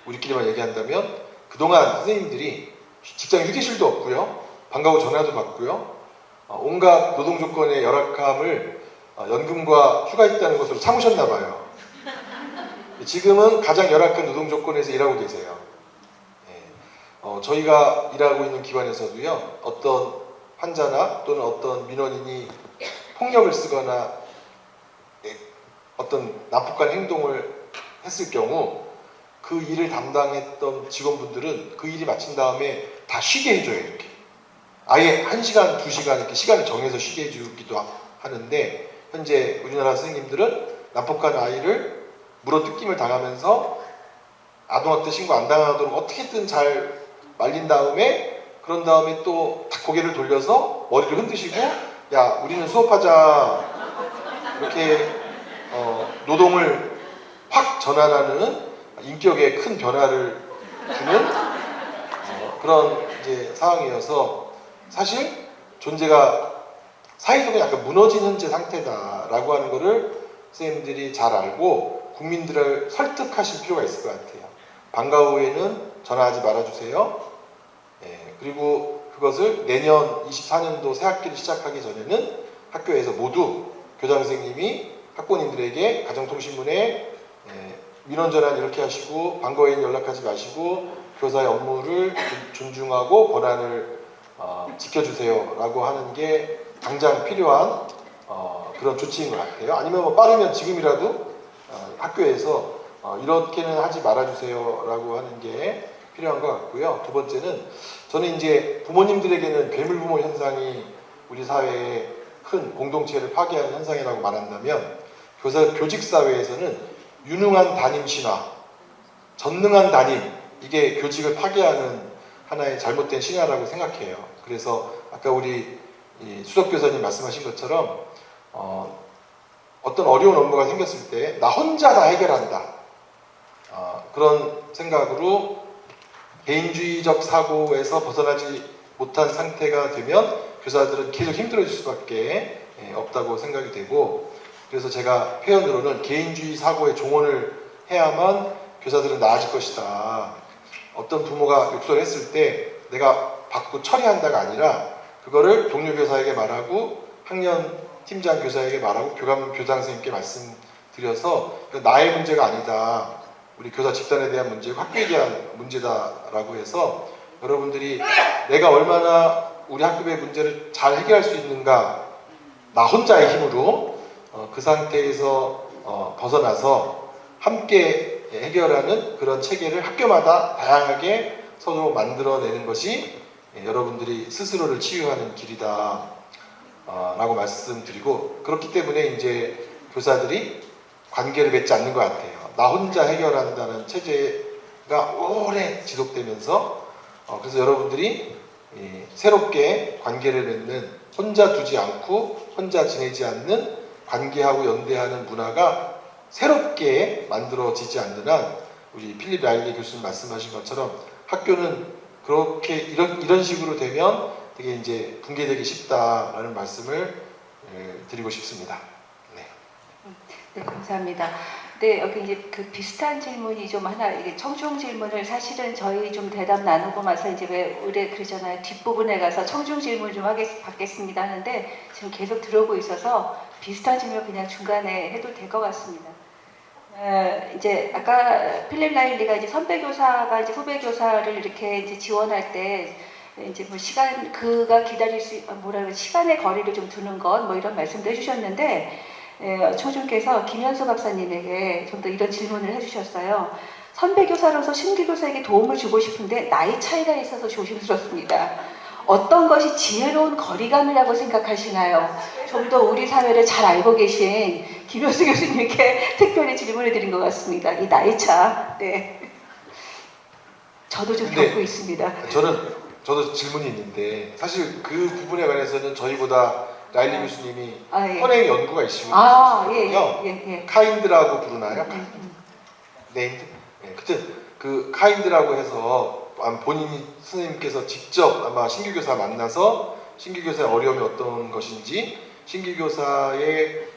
우리끼리만 얘기한다면 그동안 선생님들이 직장 휴게실도 없고요. 방과 후 전화도 받고요. 온갖 노동 조건의 열악함을 연금과 휴가 있다는 것으로 참으셨나 봐요. 지금은 가장 열악한 노동 조건에서 일하고 계세요. 저희가 일하고 있는 기관에서도요. 어떤 환자나 또는 어떤 민원인이 폭력을 쓰거나 어떤 난폭한 행동을 했을 경우 그 일을 담당했던 직원분들은 그 일이 마친 다음에 다 쉬게 해줘요. 이렇게 아예 1시간, 2시간 이렇게 시간을 정해서 쉬게 해주기도 하는데 현재 우리나라 선생님들은 난폭한 아이를 물어뜯김을 당하면서 아동학대 신고 안 당하도록 어떻게든 잘 말린 다음에 그런 다음에 또 고개를 돌려서 머리를 흔드시고 야 우리는 수업하자 이렇게 노동을 확 전환하는 인격에 큰 변화를 주는 그런 이제 상황이어서 사실 존재가 사회적으로 약간 무너진 현재 상태다라고 하는 거를 선생님들이 잘 알고 국민들을 설득하실 필요가 있을 것 같아요. 방과 후에는 전화하지 말아주세요. 그리고 그것을 내년 24년도 새 학기를 시작하기 전에는 학교에서 모두 교장 선생님이 학부모님들에게 가정통신문에 민원 전환 이렇게 하시고 방과 후에는 연락하지 마시고 교사의 업무를 존중하고 권한을 지켜주세요 라고 하는 게 당장 필요한 그런 조치인 것 같아요. 아니면 뭐 빠르면 지금이라도 학교에서 이렇게는 하지 말아주세요 라고 하는 게 필요한 것 같고요. 두 번째는 저는 이제 부모님들에게는 괴물부모 현상이 우리 사회의 큰 공동체를 파괴하는 현상이라고 말한다면 교직사회에서는 유능한 담임 신화, 전능한 담임 이게 교직을 파괴하는 하나의 잘못된 신화라고 생각해요. 그래서 아까 우리 수석교사님 말씀하신 것처럼 어떤 어려운 업무가 생겼을 때 나 혼자 다 해결한다 그런 생각으로 개인주의적 사고에서 벗어나지 못한 상태가 되면 교사들은 계속 힘들어질 수밖에 없다고 생각이 되고 그래서 제가 표현으로는 개인주의 사고의 종언을 해야만 교사들은 나아질 것이다. 어떤 부모가 욕설을 했을 때 내가 받고 처리한다가 아니라 그거를 동료 교사에게 말하고 학년 팀장 교사에게 말하고 교장 선생님께 말씀드려서 나의 문제가 아니다. 우리 교사 집단에 대한 문제고 학교에 대한 문제다라고 해서 여러분들이 내가 얼마나 우리 학급의 문제를 잘 해결할 수 있는가 나 혼자의 힘으로 그 상태에서 벗어나서 함께 해결하는 그런 체계를 학교마다 다양하게 서로 만들어내는 것이 여러분들이 스스로를 치유하는 길이다 라고 말씀드리고, 그렇기 때문에 이제 교사들이 관계를 맺지 않는 것 같아요. 나 혼자 해결한다는 체제가 오래 지속되면서 그래서 여러분들이 새롭게 관계를 맺는, 혼자 두지 않고 혼자 지내지 않는 관계하고 연대하는 문화가 새롭게 만들어지지 않는 한, 우리 필립 라일리 교수님 말씀하신 것처럼 학교는 그렇게 이런 식으로 되면 되게 이제 붕괴되기 쉽다라는 말씀을 드리고 싶습니다. 네. 네, 감사합니다. 네, 여기 이제 그 비슷한 질문이 좀 하나, 이게 청중 질문을 사실은 저희 좀 대답 나누고 나서 이제 왜 의뢰 그러잖아요. 뒷부분에 가서 청중 질문 좀 받겠습니다 하는데 지금 계속 들어오고 있어서 비슷한 질문 그냥 중간에 해도 될 것 같습니다. 이제 아까 필립 라일리가 이제 선배 교사가 이제 후배 교사를 이렇게 이제 지원할 때 이제 뭐 시간, 그가 기다릴 수, 시간의 거리를 좀 두는 것, 뭐 이런 말씀도 해주셨는데, 청중께서 김현수 박사님에게 좀 더 이런 질문을 해주셨어요. 선배 교사로서 신규 교사에게 도움을 주고 싶은데 나이 차이가 있어서 조심스럽습니다. 어떤 것이 지혜로운 거리감이라고 생각하시나요? 좀 더 우리 사회를 잘 알고 계신 김현수 교수님께 특별히 질문을 드린 것 같습니다. 이 나이 차. 네. 저도 좀 겪고 있습니다. 저도 질문이 있는데, 사실 그 부분에 관해서는 저희보다 라일리 교수님이 예. 현행 연구가 있으시거든요. 예. 카인드라고 부르나요? 네임드? 네. 그튼 그 카인드라고 해서 본인이 선생님께서 직접 아마 신규 교사 만나서 신규 교사의 어려움이 어떤 것인지 신규 교사의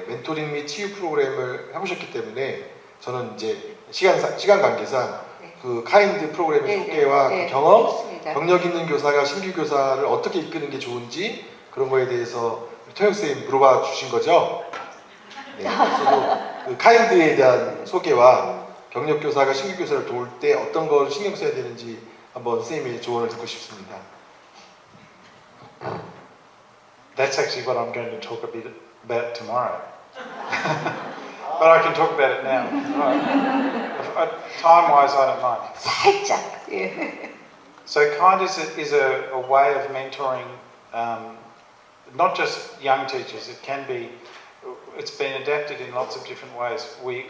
멘토링 및 치유 프로그램을 해보셨기 때문에 저는 이제 시간 관계상 그 카인드 프로그램의 소개와 그 경험, 좋습니다. 경력 있는 교사가 신규 교사를 어떻게 이끄는 게 좋은지 그런 거에 대해서 토영 선생님 물어봐 주신 거죠? 네, 저도 그 카인드에 대한 소개와 경력 교사가 신규 교사를 도울 때 어떤 걸 신경 써야 되는지 한번 선생님의 조언을 듣고 싶습니다. That's actually what I'm going to talk a bit about tomorrow. But I can talk about it now. Right. Time-wise, I don't mind. 살짝. 예. So kind is a way of mentoring not just young teachers. It's been adapted in lots of different ways. We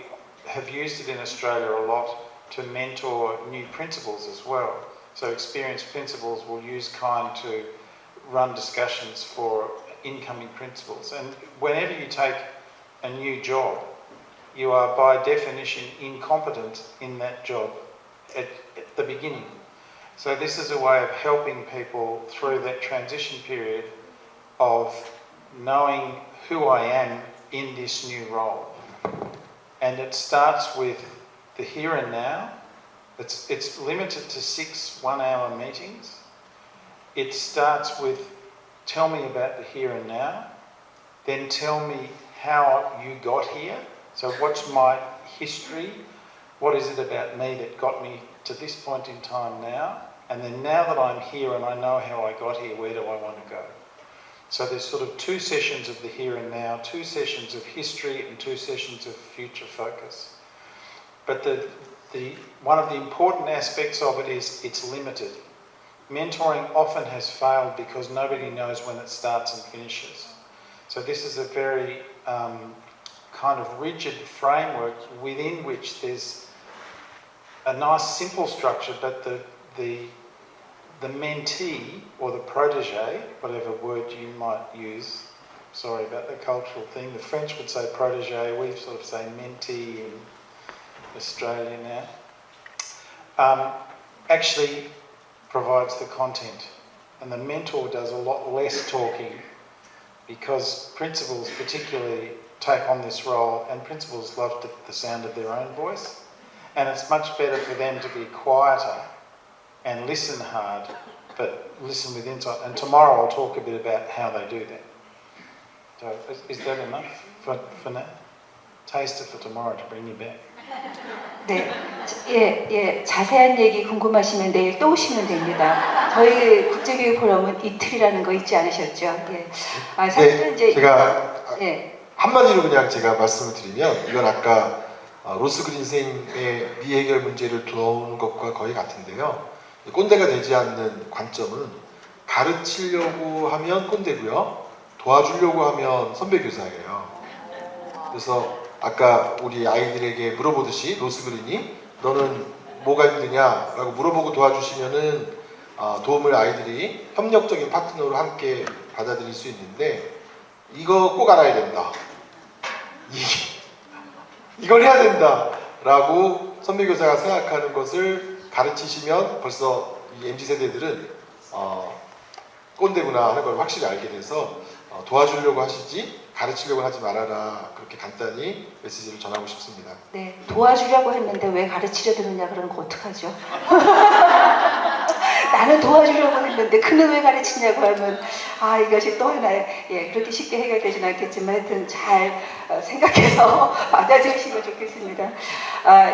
have used it in Australia a lot to mentor new principals as well. So experienced principals will use Kind to run discussions for incoming principals. And whenever you take a new job, you are by definition incompetent in that job at the beginning. So this is a way of helping people through that transition period of knowing who I am in this new role. And it starts with the here and now. It's limited to 6 one-hour meetings. It starts with tell me about the here and now, then tell me how you got here. So what's my history? What is it about me that got me to this point in time now? And then now that I'm here and I know how I got here, where do I want to go? So there's sort of 2 sessions of the here and now, 2 sessions of history and 2 sessions of future focus. But one of the important aspects of it is it's limited. Mentoring often has failed because nobody knows when it starts and finishes. So this is a very kind of rigid framework within which there's a nice simple structure, but the mentee or the protege, whatever word you might use, sorry about the cultural thing, the French would say protege, we sort of say mentee in Australia now, actually provides the content. And the mentor does a lot less talking because principals particularly take on this role, and principals love the sound of their own voice. And it's much better for them to be quieter and listen hard, but listen with insight. And tomorrow I'll talk a bit about how they do that. So is that enough for now? Taster for tomorrow to bring you back. 네, 예, 자세한 얘기 궁금하시면 내일 또 오시면 됩니다. 저희 국제교육 포럼은 이틀이라는 거 잊지 않으셨죠? 예. 사실은 이제 제가 예. 한마디로 그냥 제가 말씀을 드리면 이건 아까 로스 그린 선생님의 미해결 문제를 도우는 것과 거의 같은데요. 꼰대가 되지 않는 관점은 가르치려고 하면 꼰대고요. 도와주려고 하면 선배 교사예요. 그래서 아까 우리 아이들에게 물어보듯이 로스그린이 너는 뭐가 힘드냐 라고 물어보고 도와주시면은 도움을 아이들이 협력적인 파트너로 함께 받아들일 수 있는데 이거 꼭 알아야 된다. 이걸 해야 된다 라고 선배교사가 생각하는 것을 가르치시면 벌써 이 MZ세대들은 꼰대구나 하는 걸 확실히 알게 돼서 도와주려고 하시지 가르치려고 하지 말아라 그렇게 간단히 메시지를 전하고 싶습니다. 네, 도와주려고 했는데 왜 가르치려 드느냐 그러면 어떡하죠? 나는 도와주려고 했는데 그는 왜 가르치냐고 하면 이것이 또 하나의 그렇게 쉽게 해결되지는 않겠지만 하여튼 잘 생각해서 받아주시면 좋겠습니다.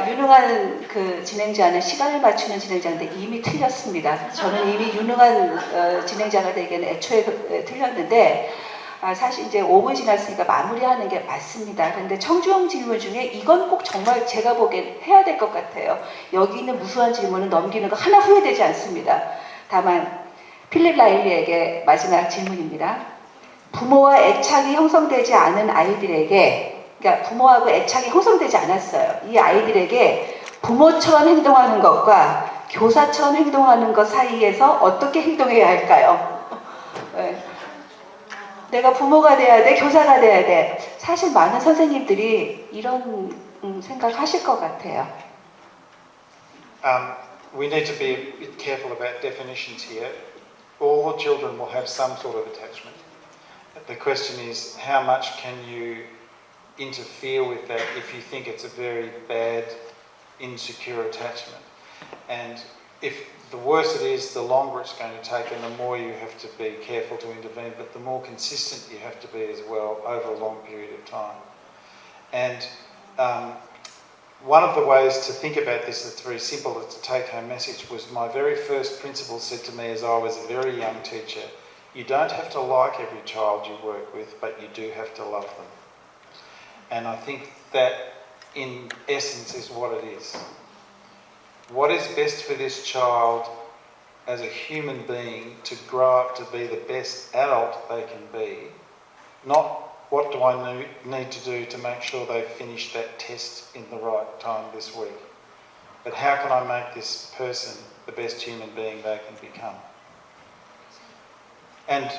유능한 그 진행자는 시간을 맞추는 진행자인데 이미 틀렸습니다. 저는 이미 유능한 진행자가 되기에는 애초에 틀렸는데 사실 이제 5분 지났으니까 마무리하는 게 맞습니다. 그런데 청주형 질문 중에 이건 꼭 정말 제가 보기엔 해야 될 것 같아요. 여기 있는 무수한 질문은 넘기는 거 하나 후회되지 않습니다. 다만 필립 라일리에게 마지막 질문입니다. 부모와 애착이 형성되지 않은 아이들에게, 그러니까 부모하고 애착이 형성되지 않았어요. 이 아이들에게 부모처럼 행동하는 것과 교사처럼 행동하는 것 사이에서 어떻게 행동해야 할까요? 내가 부모가 돼야 돼, 교사가 돼야 돼. 사실 많은 선생님들이 이런 생각하실 것 같아요. We need to be a bit careful about definitions here. All the children will have some sort of attachment. The question is, how much can you interfere with that if you think it's a very bad, insecure attachment? And if the worse it is, the longer it's going to take and the more you have to be careful to intervene, but the more consistent you have to be as well over a long period of time. And one of the ways to think about this that's very simple, it's a take-home message, was my very first principal said to me as I was a very young teacher, you don't have to like every child you work with, but you do have to love them. And I think that in essence is what it is. What is best for this child as a human being to grow up to be the best adult they can be, not what do I need to do to make sure they finish that test in the right time this week, but how can I make this person the best human being they can become? And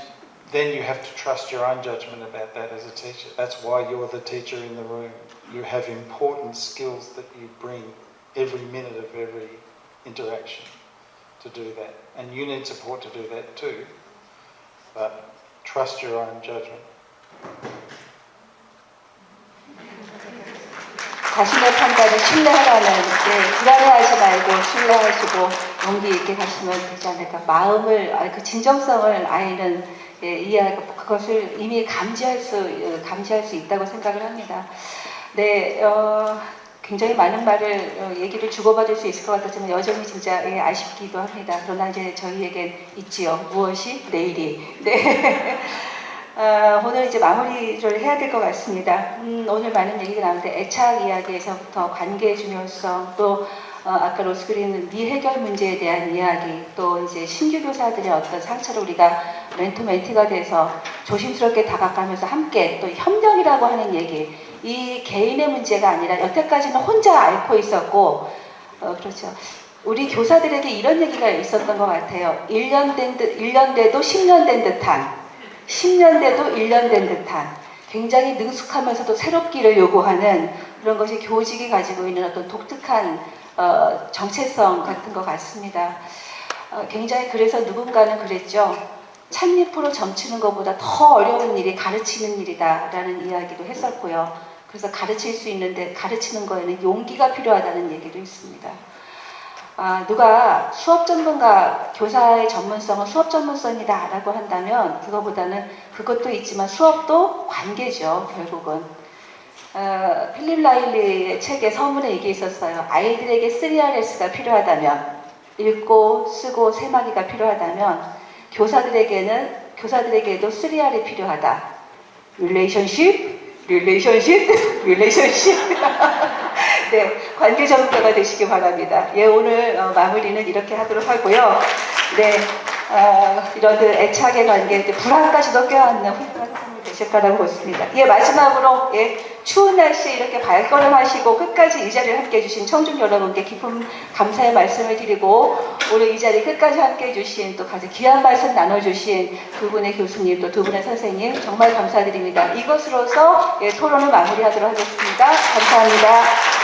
then you have to trust your own judgment about that as a teacher. That's why you're the teacher in the room. You have important skills that you bring every minute of every interaction to do that. And you need support to do that too. But trust your own judgment. 자신의 판단을 신뢰하라는, 불안해하지 말고 신뢰하시고 용기 있게 가시면 되지 않을까. 마음을, 그 진정성을 아이는 이해하고 그것을 이미 감지할 수 있다고 생각을 합니다. 네, 굉장히 많은 말을 얘기를 주고받을 수 있을 것 같았지만 여전히 진짜 아쉽기도 합니다. 그러나 이제 저희에겐 있지요. 무엇이? 내일이. 네. 오늘 이제 마무리를 해야 될 것 같습니다. 오늘 많은 얘기가 나오는데 애착 이야기에서부터 관계의 중요성, 또 아까 로스그린 미해결 문제에 대한 이야기, 또 이제 신규 교사들의 어떤 상처를 우리가 멘토 멘티가 돼서 조심스럽게 다가가면서 함께 또 협력이라고 하는 얘기, 이 개인의 문제가 아니라 여태까지는 혼자 앓고 있었고, 그렇죠. 우리 교사들에게 이런 얘기가 있었던 것 같아요. 1년 돼도 10년 된 듯한, 10년 돼도 1년 된 듯한, 굉장히 능숙하면서도 새롭기를 요구하는 그런 것이 교직이 가지고 있는 어떤 독특한 정체성 같은 것 같습니다. 굉장히 그래서 누군가는 그랬죠. 찻잎으로 점치는 것보다 더 어려운 일이 가르치는 일이다 라는 이야기도 했었고요. 그래서 가르칠 수 있는데 가르치는 거에는 용기가 필요하다는 얘기도 있습니다. 누가 수업 전문가, 교사의 전문성은 수업 전문성이다 라고 한다면 그거보다는 그것도 있지만 수업도 관계죠, 결국은. 필립 라일리의 책에 서문에 이게 있었어요. 아이들에게 3RS가 필요하다면, 읽고 쓰고 세마기가 필요하다면 교사들에게도 3R이 필요하다. relationship. 네, 관계 전문가가 되시기 바랍니다. 예, 오늘 마무리는 이렇게 하도록 하고요. 네, 이런 그 애착의 관계, 불안까지도 껴안는 훌륭한 선생님이 되실 거라고 보십니다. 예, 마지막으로 추운 날씨에 이렇게 발걸음하시고 끝까지 이 자리를 함께해 주신 청중 여러분께 깊은 감사의 말씀을 드리고 오늘 이 자리 끝까지 함께해 주신 또 가장 귀한 말씀 나눠주신 두 분의 교수님 또 두 분의 선생님 정말 감사드립니다. 이것으로서 토론을 마무리하도록 하겠습니다. 감사합니다.